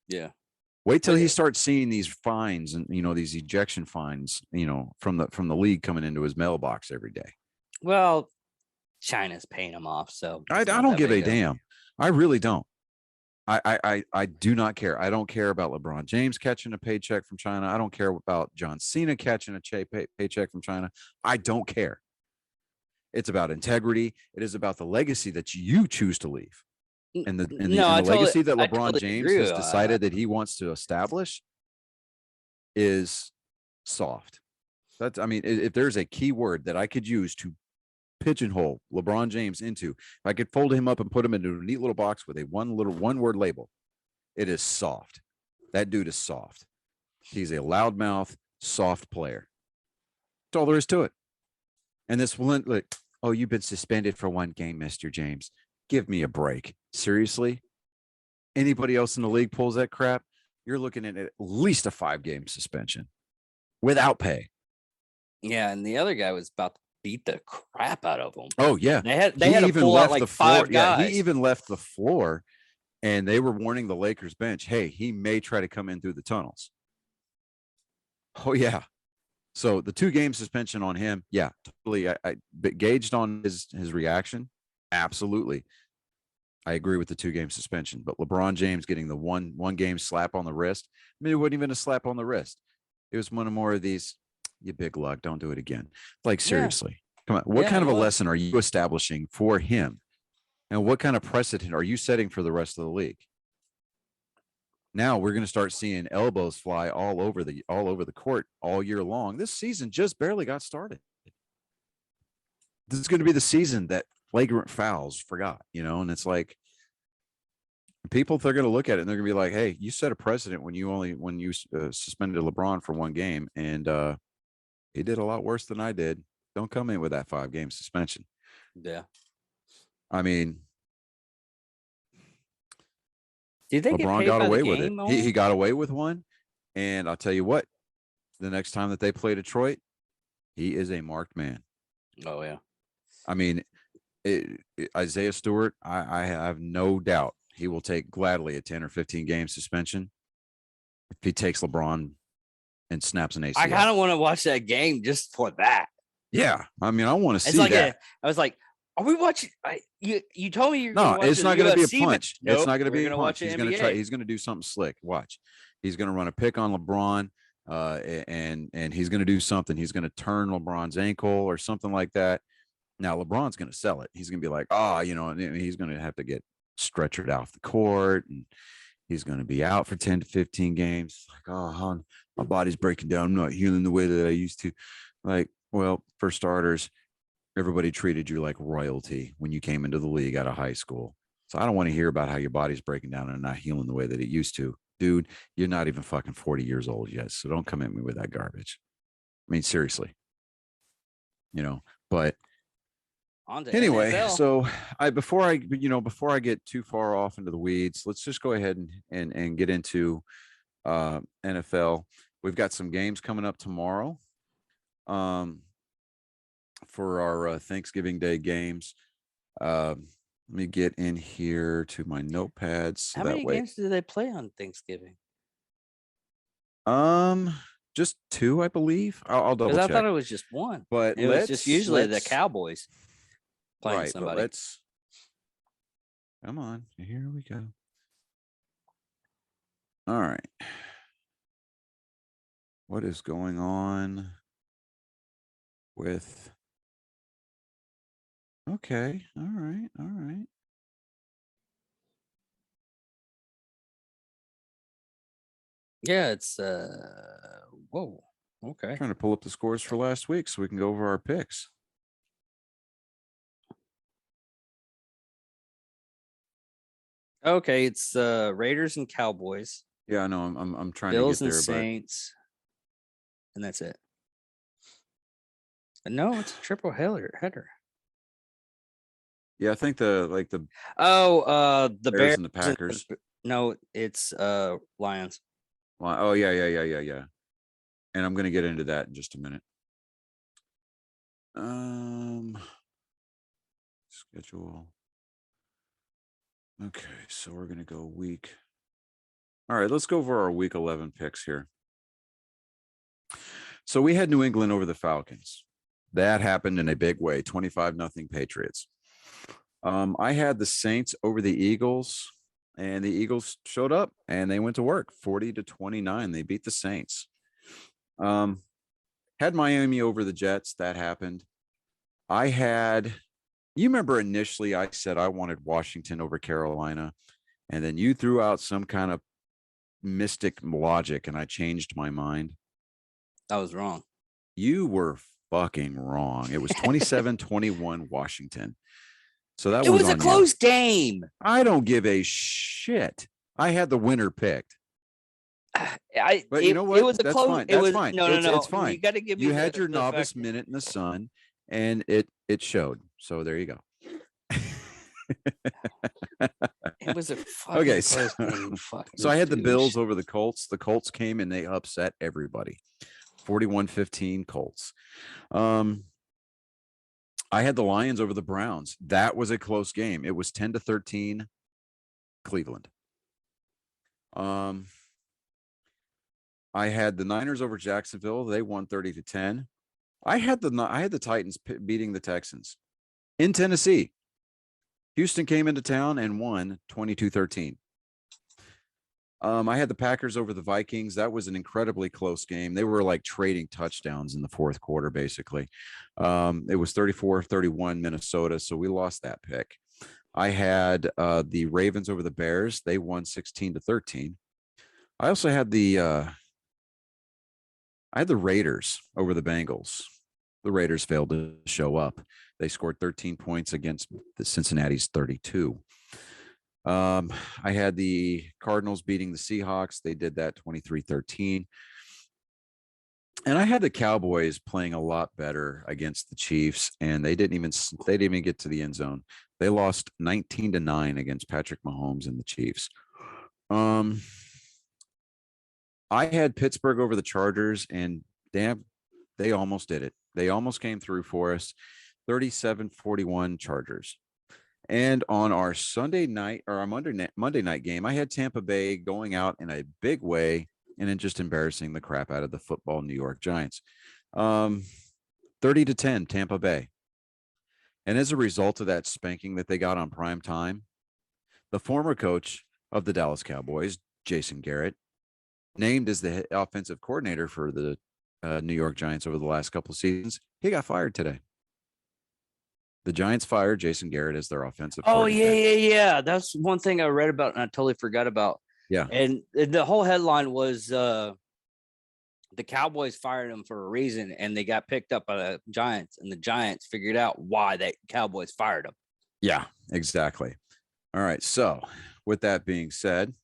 Yeah.
Wait till he starts seeing these fines and, you know, these ejection fines, you know, from the league coming into his mailbox every day.
Well, China's paying him off, so
I don't give a damn. I really don't. I do not care. I don't care about LeBron James catching a paycheck from China. I don't care about John Cena catching a paycheck from China. I don't care. It's about integrity. It is about the legacy that you choose to leave. And the legacy that LeBron James has decided that he wants to establish is soft. That's, I mean, if there's a key word that I could use to pigeonhole LeBron James into, if I could fold him up and put him into a neat little box with a one word label, it is soft. That dude is soft. He's a loudmouth, soft player. That's all there is to it. And this one, like, oh, you've been suspended for 1 game, Mr. James. Give me a break. Seriously? Anybody else in the league pulls that crap, you're looking at least a 5-game suspension without pay.
Yeah, and the other guy was about to beat the crap out of him.
Oh, yeah.
They had to pull out like 5 guys.
Yeah, he even left the floor, and they were warning the Lakers bench, hey, he may try to come in through the tunnels. Oh, yeah. So the 2-game suspension on him, yeah, totally. I gauged on his reaction. Absolutely. I agree with the 2-game suspension, but LeBron James getting the one game slap on the wrist. I mean, it wasn't even a slap on the wrist. It was one of more of these, you big lug, don't do it again. Like, seriously, come on. What kind of a lesson are you establishing for him? And what kind of precedent are you setting for the rest of the league? Now we're going to start seeing elbows fly all over the court all year long. This season just barely got started. This is going to be the season that flagrant fouls forgot, you know, and it's like people, they're going to look at it and they're going to be like, hey, you set a precedent when you suspended LeBron for 1 game, and he did a lot worse than I did. Don't come in with that 5-game suspension.
Yeah.
I mean,
Did they
LeBron got away with it. He got away with one. And I'll tell you what, the next time that they play Detroit, he is a marked man.
Oh, yeah.
I mean, Isaiah Stewart, I have no doubt he will take gladly a 10 or 15 game suspension if he takes LeBron and snaps an ACL.
I kind of want to watch that game just for that.
Yeah, I mean, I want to
It's
see
like
that.
I was like, are we watching? You told me you're
No,
going to watch
it's not going to be a
UFC,
punch.
Nope,
it's not going to
we're
be a
gonna
punch.
watch
He's
the
going to try.
NBA.
He's going to do something slick. Watch. He's going to run a pick on LeBron, and he's going to do something. He's going to turn LeBron's ankle or something like that. Now LeBron's going to sell it. He's going to be like, and he's going to have to get stretchered off the court, and he's going to be out for 10 to 15 games. Like, my body's breaking down. I'm not healing the way that I used to. Like, well, for starters, everybody treated you like royalty when you came into the league out of high school. So I don't want to hear about how your body's breaking down and not healing the way that it used to. Dude, you're not even fucking 40 years old yet. So don't come at me with that garbage. I mean, seriously. But anyway,
NFL.
so before I get too far off into the weeds, let's just go ahead and get into NFL. We've got some games coming up tomorrow. For our Thanksgiving Day games. Let me get in here to my notepads. So
How many games do they play on Thanksgiving?
Just 2, I believe. I'll double check.
I thought it was just 1.
But
it was just usually the Cowboys playing
right,
somebody.
But come on. Here we go. All right. What is going on with... Okay. All right.
Yeah, it's whoa. Okay.
I'm trying to pull up the scores for last week so we can go over our picks.
Okay, it's Raiders and Cowboys.
Yeah, I know. I'm trying
Bills
to get there,
and Saints, and that's it. No, it's a triple header.
Yeah, I think the
the
Bears and the Packers.
No, it's Lions.
Oh yeah. And I'm gonna get into that in just a minute. Schedule. Okay, so we're gonna go week. All right, let's go over our week 11 picks here. So we had New England over the Falcons. That happened in a big way, 25-0 Patriots. I had the Saints over the Eagles, and the Eagles showed up and they went to work 40-29. They beat the Saints. Had Miami over the Jets. That happened. You remember initially I said I wanted Washington over Carolina, and then you threw out some kind of mystic logic and I changed my mind.
I was wrong.
You were fucking wrong. It was 27-21 Washington. So that
it was a close game.
I don't give a shit. I had the winner picked. But you know what?
It was a
That's
close.
fine.
It was
fine.
No.
It's fine.
You got to give me.
You had your novice minute in the sun, and it showed. So there you go.
It was a fucking
okay.
close game.
So I had the Bills over the Colts. The Colts came and they upset everybody. 41-15 Colts. I had the Lions over the Browns. That was a close game. It was 10-13 Cleveland. I had the Niners over Jacksonville. They won 30-10. I had the Titans beating the Texans in Tennessee. Houston came into town and won 22-13. I had the Packers over the Vikings. That was an incredibly close game. They were like trading touchdowns in the fourth quarter, basically. It was 34-31 Minnesota, so we lost that pick. I had the Ravens over the Bears. They won 16-13. I also had the Raiders over the Bengals. The Raiders failed to show up. They scored 13 points against the Cincinnati's 32. I had the Cardinals beating the Seahawks. They did that 23-13. And I had the Cowboys playing a lot better against the Chiefs, and they didn't even get to the end zone. They lost 19-9 against Patrick Mahomes and the Chiefs. I had Pittsburgh over the Chargers, and damn, they almost did it. They almost came through for us. 37-41 Chargers. And on our Sunday night or our Monday night game, I had Tampa Bay going out in a big way and then just embarrassing the crap out of the football New York Giants. 30-10 Tampa Bay. And as a result of that spanking that they got on prime time, the former coach of the Dallas Cowboys, Jason Garrett, named as the offensive coordinator for the New York Giants over the last couple of seasons, he got fired today. The Giants fired Jason Garrett as their offensive coordinator.
Yeah. That's one thing I read about and I totally forgot about.
Yeah.
And the whole headline was the Cowboys fired him for a reason, and they got picked up by the Giants, and the Giants figured out why the Cowboys fired him.
Yeah, exactly. All right. So with that being said,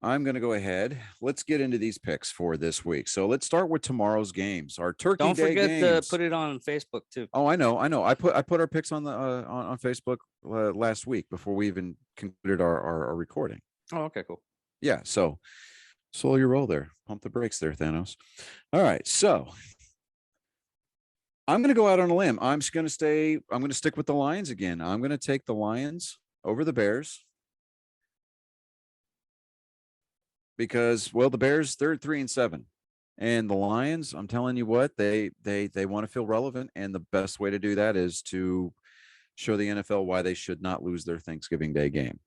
I'm going to go ahead. Let's get into these picks for this week. So let's start with tomorrow's games. Our Turkey
Don't
Day
forget
games.
to put it on Facebook too.
Oh, I know. I put our picks on the on Facebook last week before we even concluded our recording.
Oh, okay, cool.
Yeah. So slow your roll there. Pump the brakes there, Thanos. All right. So I'm going to go out on a limb. I'm going to stick with the Lions again. I'm going to take the Lions over the Bears. Because, well, the Bears, they're 3-7, and the Lions, I'm telling you what, they want to feel relevant, and the best way to do that is to show the NFL why they should not lose their Thanksgiving Day game.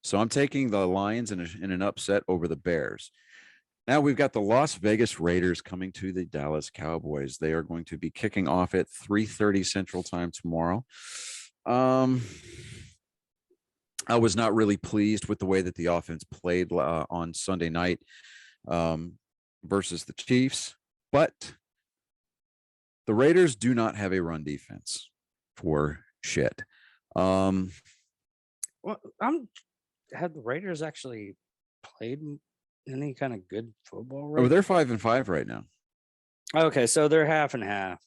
So I'm taking the Lions in an upset over the Bears. Now we've got the Las Vegas Raiders coming to the Dallas Cowboys. They are going to be kicking off at 3:30 Central Time tomorrow. I was not really pleased with the way that the offense played on Sunday night versus the Chiefs, but the Raiders do not have a run defense for shit.
Well, have the Raiders actually played any kind of good football?
Right? Oh, they're 5-5 right now.
Okay, so they're half and half.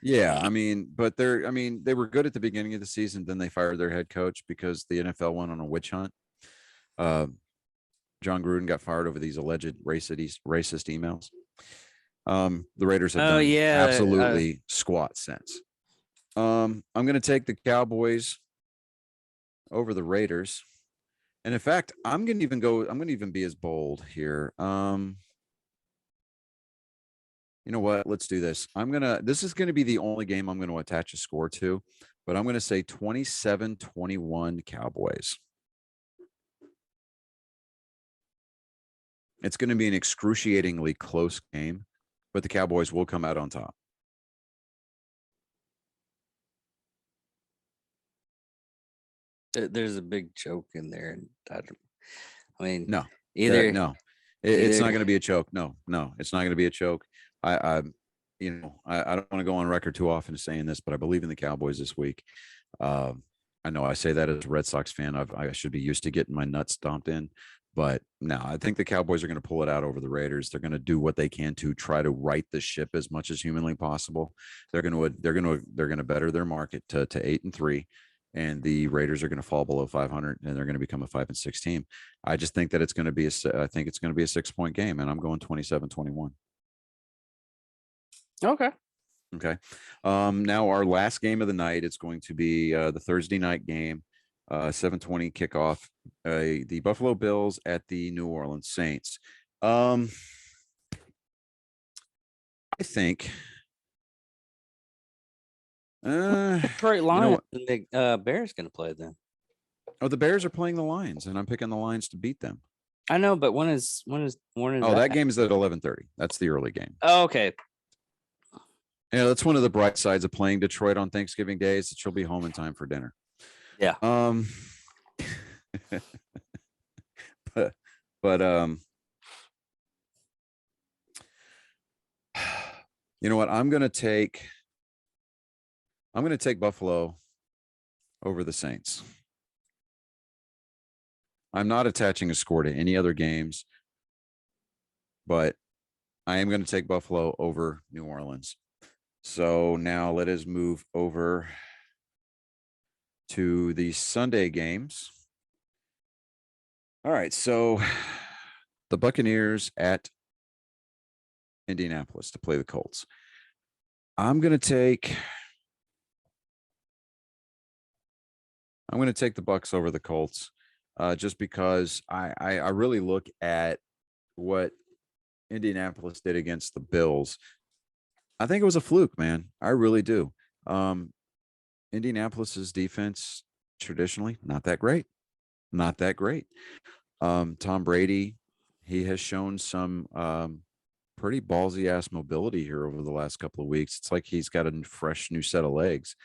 Yeah, but they were good at the beginning of the season. Then they fired their head coach because the NFL went on a witch hunt. John Gruden got fired over these alleged racist emails. The Raiders have done absolutely squat since. I'm going to take the Cowboys over the Raiders, and in fact, I'm going to even be as bold here. You know what? Let's do this. This is going to be the only game I'm going to attach a score to, but I'm going to say 27-21 Cowboys. It's going to be an excruciatingly close game, but the Cowboys will come out on top.
There's a big choke in there.
No. It's not going to be a choke. No, it's not going to be a choke. I don't want to go on record too often saying this, but I believe in the Cowboys this week. I know I say that as a Red Sox fan. I should be used to getting my nuts stomped in, but no, I think the Cowboys are going to pull it out over the Raiders. They're going to do what they can to try to right the ship as much as humanly possible. They're going to better their market to 8-3. And the Raiders are going to fall below 500, and they're going to become a 5-6 team. I just think that it's going to be a 6-point game, and I'm going 27-21.
Okay.
Now our last game of the night, it's going to be the Thursday night game, 7:20 kickoff. The Buffalo Bills at the New Orleans Saints. I think.
Detroit Lions and the Bears going to play then.
Oh, the Bears are playing the Lions, and I'm picking the Lions to beat them.
I know, but when is
that game is at 11:30. That's the early game.
Oh, okay.
Yeah, that's one of the bright sides of playing Detroit on Thanksgiving Day is that you'll be home in time for dinner.
Yeah.
But you know what? I'm going to take Buffalo over the Saints. I'm not attaching a score to any other games, but I am going to take Buffalo over New Orleans. So now let us move over to the Sunday games. All right. So the Buccaneers at Indianapolis to play the Colts. I'm going to take the Bucs over the Colts, just because I really look at what Indianapolis did against the Bills, I think it was a fluke, man. I really do. Indianapolis's defense traditionally not that great. Not that great. Tom Brady, he has shown some pretty ballsy ass mobility here over the last couple of weeks. It's like he's got a fresh new set of legs.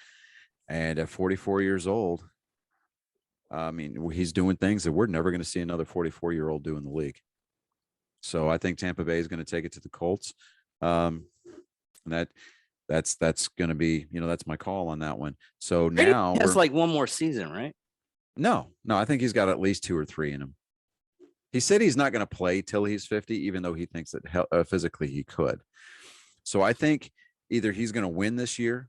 And at 44 years old, I mean, he's doing things that we're never going to see another 44-year-old do in the league. So I think Tampa Bay is going to take it to the Colts. And that's going to be, that's my call on that one. So
Brady
now
has like one more season, right?
No, I think he's got at least 2 or 3 in him. He said he's not going to play till he's 50, even though he thinks that physically he could. So I think either he's going to win this year,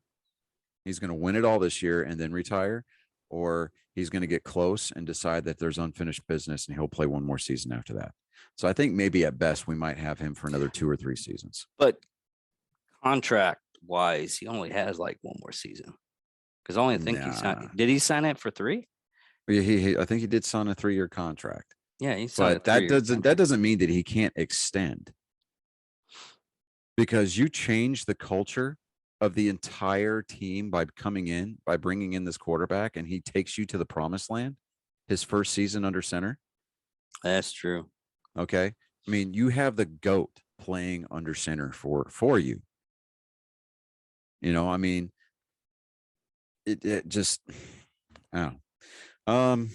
he's going to win it all this year and then retire, or he's going to get close and decide that there's unfinished business and he'll play one more season after that. So I think maybe at best we might have him for another 2 or 3 seasons.
But contract wise, he only has like one more season. Because I only think he signed. Did he sign it for 3?
He I think he did sign a 3-year contract.
Yeah, he signed.
But that doesn't mean that he can't extend. Because you change the culture of the entire team by bringing in this quarterback, and he takes you to the promised land his first season under center.
That's true.
Okay. I mean, you have the GOAT playing under center for you. I mean, it just, I don't know.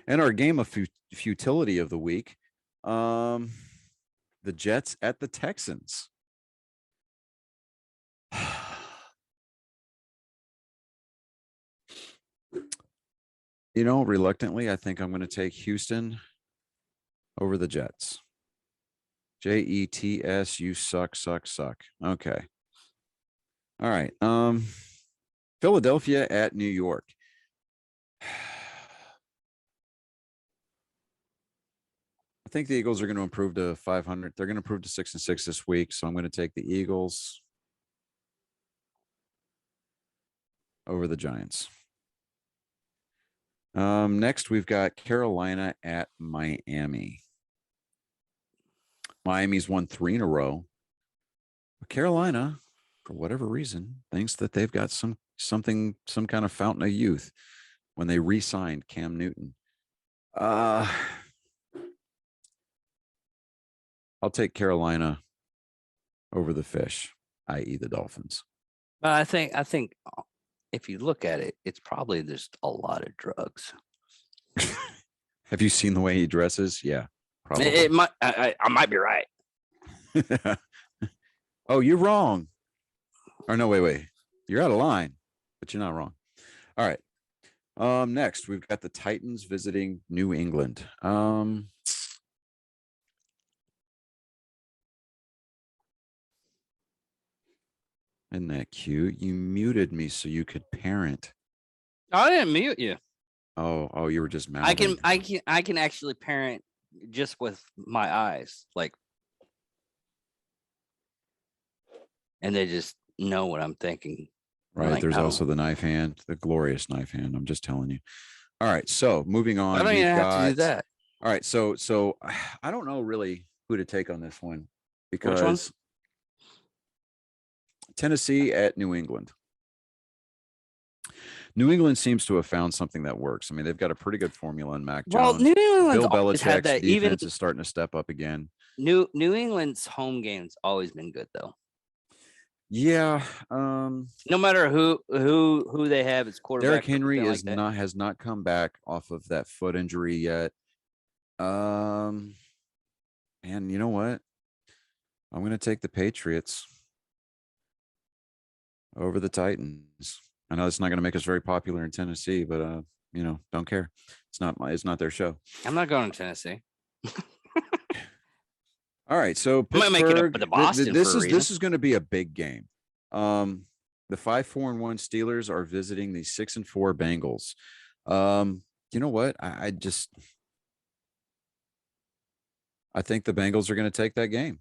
And our game of futility of the week, the Jets at the Texans. Reluctantly, I think I'm going to take Houston over the Jets. Jets, you suck. Okay. All right. Philadelphia at New York. I think the Eagles are going to improve to 500. They're going to improve to 6-6 this week. So I'm going to take the Eagles over the Giants. Next, we've got Carolina at Miami. Miami's won 3 in a row. But Carolina, for whatever reason, thinks that they've got some kind of fountain of youth when they re-signed Cam Newton. I'll take Carolina over the Fish, i.e. the Dolphins.
But I think if you look at it, it's probably just a lot of drugs.
Have you seen the way he dresses? Yeah, probably.
It might. I might be right.
Oh, you're wrong. Or no, wait. You're out of line, but you're not wrong. All right. Next, we've got the Titans visiting New England. Isn't that cute? You muted me so you could parent.
I didn't mute you.
Oh, you were just mouthing.
I can actually parent just with my eyes, like, and they just know what I'm thinking.
Right. There's also the knife hand, the glorious knife hand. I'm just telling you. All right. So moving on.
I don't even have to do that.
All right. So I don't know really who to take on this one because
Which one?
Tennessee at New England. New England seems to have found something that works. I mean, they've got a pretty good formula in Mac Jones.
Well, New England's
Bill
always had
Belichick's
that.
defense
Even
is starting to step up again.
New England's home game's always been good though.
Yeah.
No matter who they have as quarterback.
Derrick Henry has not come back off of that foot injury yet. And you know what? I'm going to take the Patriots over the Titans. I know it's not going to make us very popular in Tennessee, but don't care. It's not their show.
I'm not going to Tennessee.
All right, so Pittsburgh,
I might make it up to Boston.
This is going to be a big game. The 5-4-1 Steelers are visiting the 6-4 Bengals. You know what? I think the Bengals are going to take that game.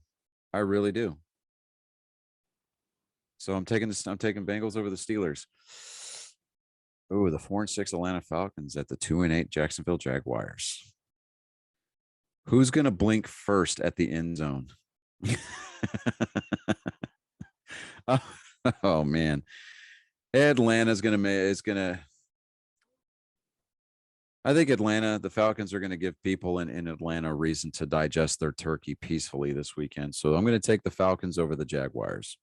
I really do. So I'm taking Bengals over the Steelers. Oh, the 4-6 Atlanta Falcons at the 2-8 Jacksonville Jaguars. Who's going to blink first at the end zone? Oh man, Atlanta's gonna. I think Atlanta, the Falcons are going to give people in Atlanta a reason to digest their turkey peacefully this weekend. So I'm going to take the Falcons over the Jaguars.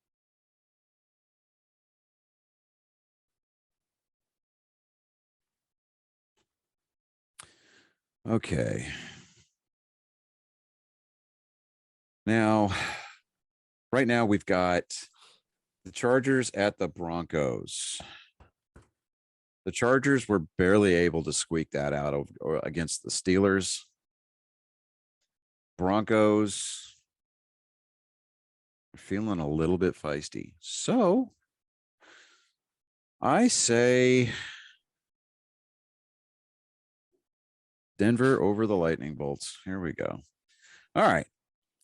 Okay. Now, right now we've got the Chargers at the Broncos. The Chargers were barely able to squeak that out against the Steelers. Broncos are feeling a little bit feisty. So I say Denver over the Lightning Bolts. Here we go. All right.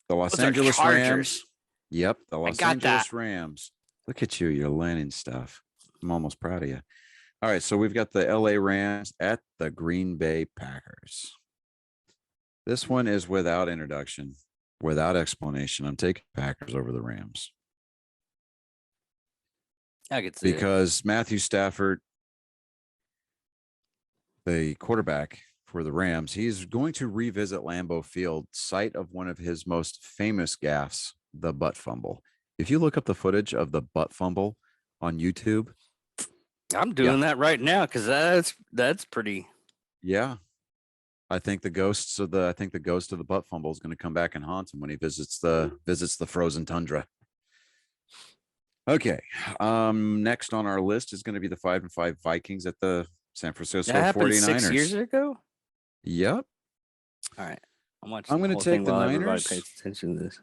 The Los Angeles Rams. Yep. The Los Angeles Rams. Look at you. You're learning stuff. I'm almost proud of you. All right. So we've got the LA Rams at the Green Bay Packers. This one is without introduction, without explanation. I'm taking Packers over the Rams.
I could see
because Matthew Stafford, the quarterback for the Rams, he's going to revisit Lambeau Field, site of one of his most famous gaffes, the butt fumble. If you look up the footage of the butt fumble on YouTube,
I'm doing that right now because that's pretty.
Yeah, I think the ghost of the butt fumble is going to come back and haunt him when he visits the frozen tundra. Okay, next on our list is going to be the 5-5 Vikings at the San Francisco 49ers.
6 years ago.
Yep.
All right,
I'm going to take the Niners.
Pays attention to this.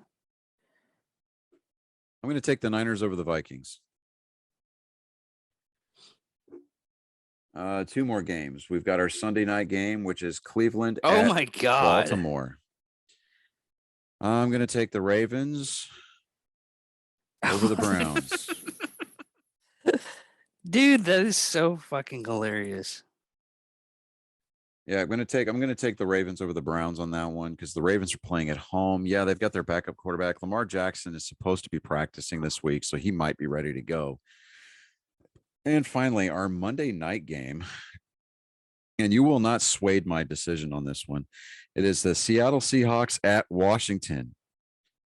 I'm going to take the Niners over the Vikings. Two more games. We've got our Sunday night game, which is Cleveland at
my God.
Baltimore. I'm going to take the Ravens over the Browns.
Dude, that is so fucking hilarious.
Yeah, I'm going to take the Ravens over the Browns on that one because the Ravens are playing at home. Yeah, they've got their backup quarterback. Lamar Jackson is supposed to be practicing this week, so he might be ready to go. And finally, our Monday night game, and you will not sway my decision on this one. It is the Seattle Seahawks at Washington.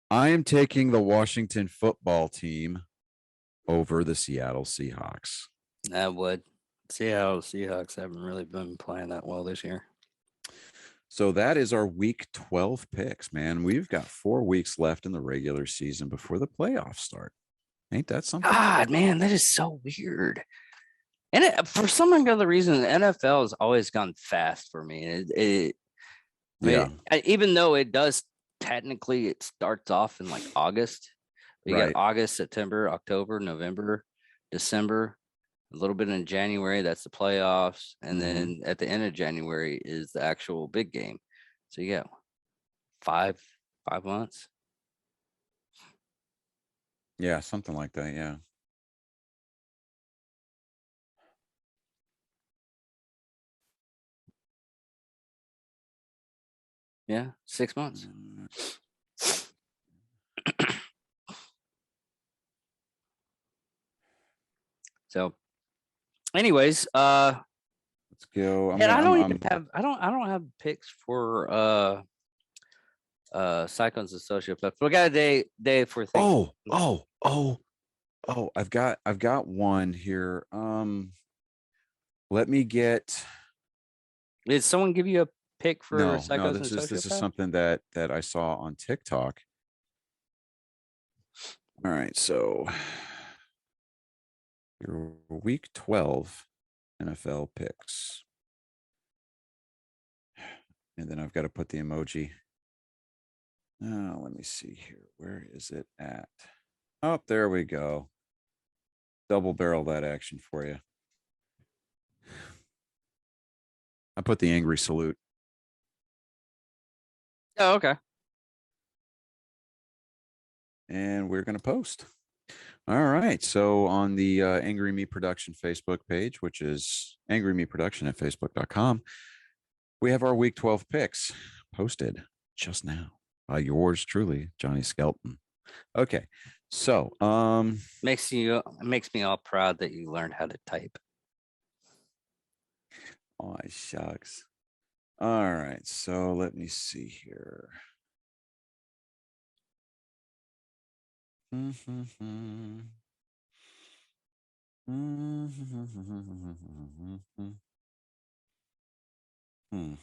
I am taking the Washington football team over the Seattle Seahawks.
I would. Seattle Seahawks haven't really been playing that well this year.
So that is our week 12 picks, man. We've got 4 weeks left in the regular season before the playoffs start. Ain't that something?
God, man, that is so weird. And for some other reason, the NFL has always gone fast for me. Even though it does technically, it starts off in like August. You got August, September, October, November, December, a little bit in January. That's the playoffs. And then at the end of January is the actual big game. So you got 5 months.
Yeah, something like that. Yeah.
Yeah, 6 months. So, anyways,
let's go.
I don't have picks for Cyclones Associate, but we got a day for things.
I've got one here. Let me get.
Did someone give you a pick for
no, this is something that I saw on TikTok. All right, so your week 12 NFL picks. And then I've got to put the emoji. Oh, let me see here. Where is it at? Oh, there we go. Double barrel that action for you. I put the angry salute.
Oh, okay.
And we're going to post. All right. So on the Angry Me Production Facebook page, which is Angry Me Production at facebook.com, we have our week 12 picks posted just now. Yours truly, Johnny Skelton. Okay. So,
Makes me all proud that you learned how to type.
oh, shucks. All right. So let me see here.
And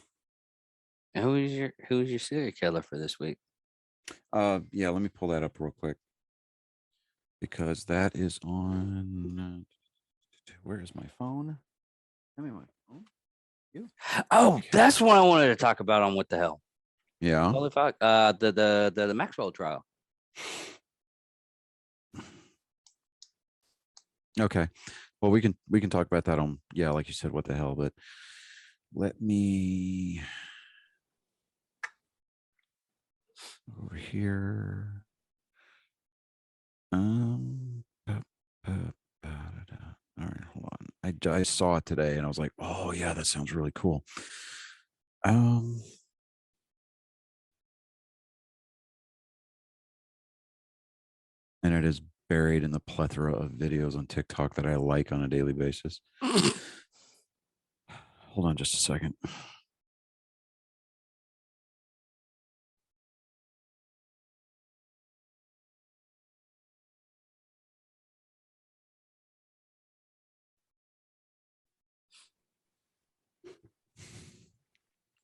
who's your serial killer for this week?
Yeah, let me pull that up real quick because that is on. Where is my phone? Give me my phone. You?
Oh,
Okay.
that's what I wanted to talk about on What the Hell.
Yeah.
Holy fuck. The Maxwell trial.
Okay. Well, we can talk about that on, yeah, like you said, what the hell, but let me over here. All right, hold on. I saw it today and I was like, oh yeah, that sounds really cool. Um, and it is buried in the plethora of videos on TikTok that I like on a daily basis. Hold on just a second.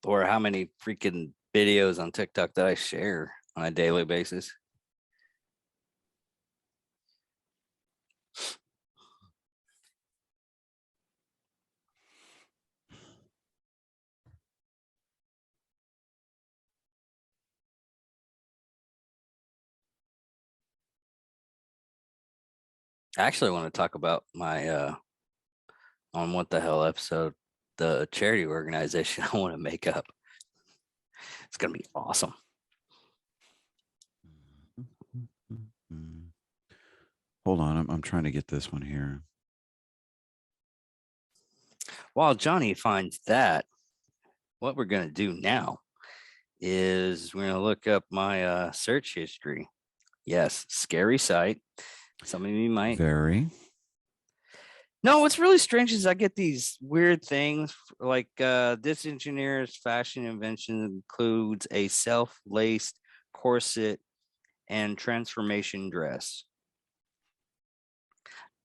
Or how many freaking videos on TikTok that I share on a daily basis. I actually want to talk about my on What the Hell episode, the charity organization I want to make up. It's gonna be awesome.
Hold on, I'm trying to get this one here.
While Johnny finds that, what we're gonna do now is we're gonna look up my search history. Yes, scary site. Some of you might.
Very.
No, what's really strange is I get these weird things like this engineer's fashion invention includes a self-laced corset and transformation dress.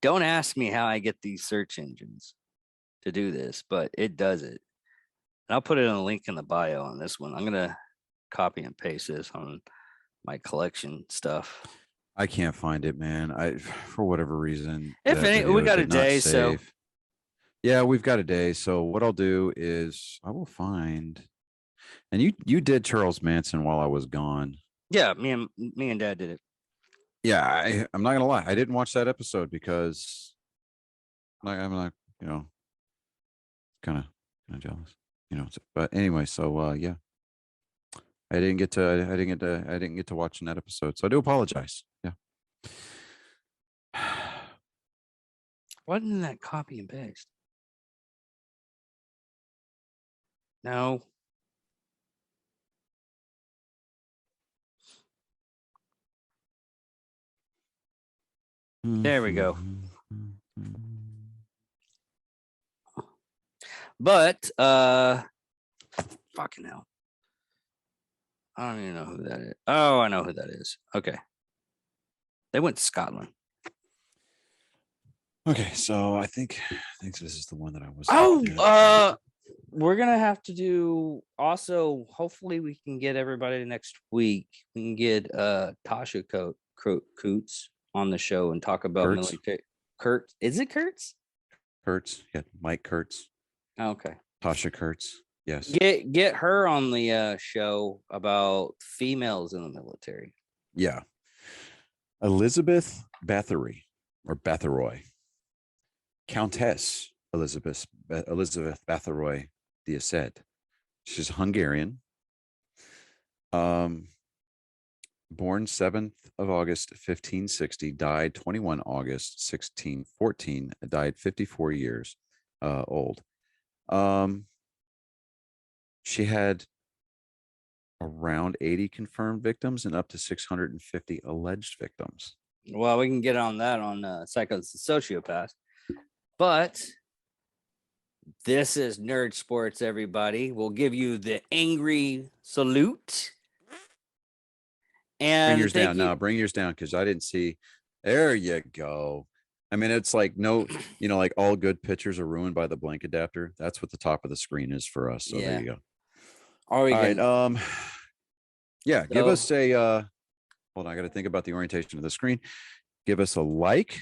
Don't ask me how I get these search engines to do this, but it does it. And I'll put it in a link in the bio on this one. I'm gonna copy and paste this on my collection stuff.
I can't find it, man. For whatever reason,
If
that
any, we
video
got a
did not
day, so
save. Yeah, we've got a day. So what I'll do is I will find. And you did Charles Manson while I was gone.
yeah, me and Dad did it.
Yeah, I'm not gonna lie. I didn't watch that episode because I'm not, kind of jealous, But anyway, so yeah, I didn't get to watching that episode. So I do apologize. Yeah.
Why didn't that copy and paste? No. There we go. But fucking hell. I don't even know who that is. Oh, I know who that is. Okay. They went to Scotland.
Okay, so I think this is the one that I was.
Oh, we're gonna have to do also. Hopefully, we can get everybody next week. We can get Tasha Coots on the show and talk about
Kurtz?
military. Kurt, is it Kurtz?
Kurtz, yeah, Mike Kurtz,
Okay.
Tasha Kurtz. Yes.
Get her on the show about females in the military.
Yeah. Elizabeth Bathory or Bathory. Countess Elizabeth Bathory Diacet. She's Hungarian. Born 7th of August 1560, died 21 August 1614, died 54 years old. She had around 80 confirmed victims and up to 650 alleged victims.
Well, we can get on that on Psychos and Sociopaths. But this is Nerd Sports, everybody. We'll give you the angry salute.
Bring
And
yours
thank
down
you.
now. Bring yours down because I didn't see. There you go. I mean, it's like no, like all good pictures are ruined by the blank adapter. That's what the top of the screen is for us. So there you go.
All
right. Yeah. Give us a hold on. I got to think about the orientation of the screen. Give us a like,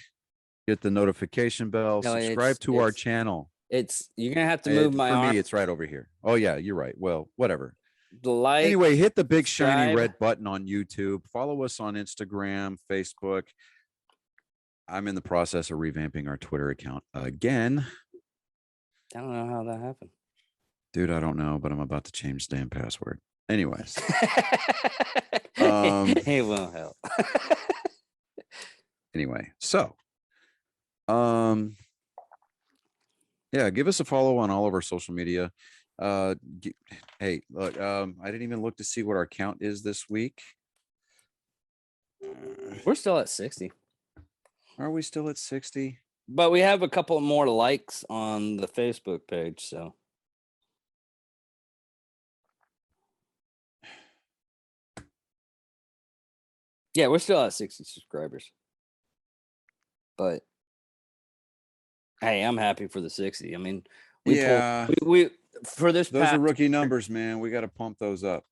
hit the notification bell, subscribe to our channel.
You're gonna have to move my arm.
For me, it's right over here. Oh yeah, you're right. Well, whatever.
Like,
anyway, hit the big shiny
subscribe.
red button on YouTube. Follow us on Instagram, Facebook. I'm in the process of revamping our Twitter account again.
I don't know how that happened.
Dude, I don't know, but I'm about to change the damn password. Anyways.
It won't help.
Anyway, so yeah, give us a follow on all of our social media. Hey, look, I didn't even look to see what our count is this week.
We're still at 60.
Are we still at 60?
But we have a couple more likes on the Facebook page, so. Yeah, we're still at 60 subscribers. But hey, I'm happy for the 60. I mean, we for this
those are rookie numbers, man. We got to pump those up.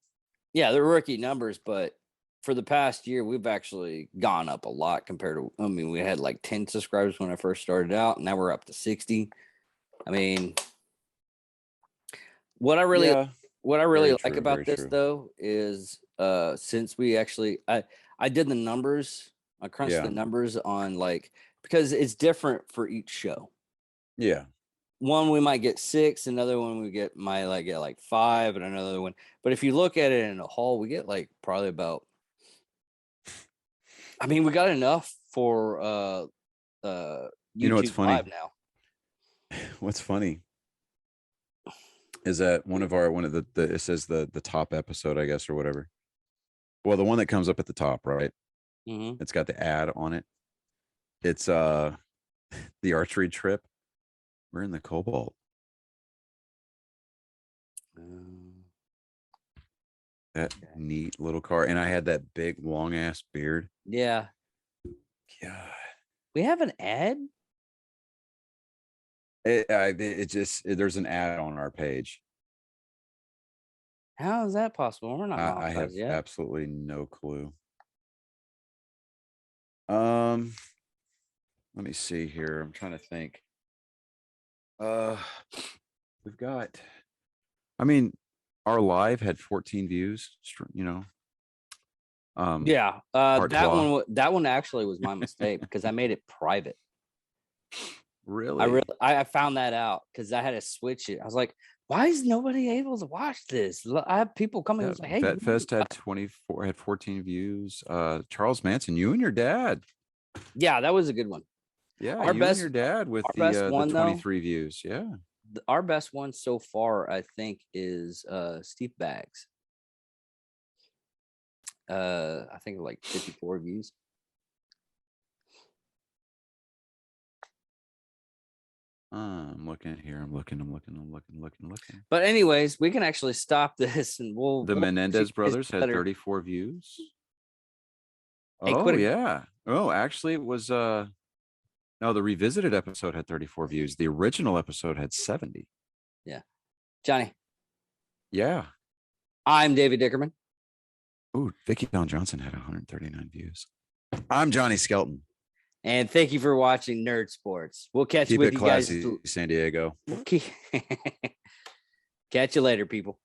Yeah, they're rookie numbers, but for the past year, we've actually gone up a lot compared to, I mean, we had like 10 subscribers when I first started out, and now we're up to 60. I mean, what I really like about this though is since we actually I did the numbers, I crunched the numbers on like, because it's different for each show.
Yeah.
One we might get 6, another one we might get like 5, and another one. But if you look at it in a whole, we get like probably about, I mean, we got enough for YouTube
what's funny?
Live now.
What's funny is that one of the it says the top episode, I guess, or whatever. Well, the one that comes up at the top, right?
Mm-hmm.
It's got the ad on it. It's the archery trip. We're in the Cobalt. That neat little car. And I had that big long ass beard.
Yeah.
God.
We have an ad?
There's an ad on our page.
How is that possible? We're not
I have
yet.
Absolutely no clue. Let me see here. I'm trying to think. We've got, I mean, our live had 14 views,
yeah. That one actually was my mistake because I made it private.
Really?
I found that out because I had to switch it. I was like, why is nobody able to watch this? I have people coming. Yeah, like, hey,
VetFest had 14 views. Charles Manson, you and your dad.
Yeah, that was a good one.
Yeah, our you best, and your dad with the 23 views. Yeah.
Our best one so far, I think, is Steve Bags. I think like 54 views.
I'm looking here. I'm looking.
But anyways, we can actually stop this, and
the Menendez brothers had 34 views. Hey, oh yeah. Oh, actually, it was no, the revisited episode had 34 views. The original episode had 70.
Yeah. Johnny.
Yeah.
I'm David Dickerman.
Ooh, Vicky Dawn Johnson had 139 views. I'm Johnny Skelton.
And thank you for watching Nerd Sports. We'll catch you with you guys.
San Diego.
Catch you later, people.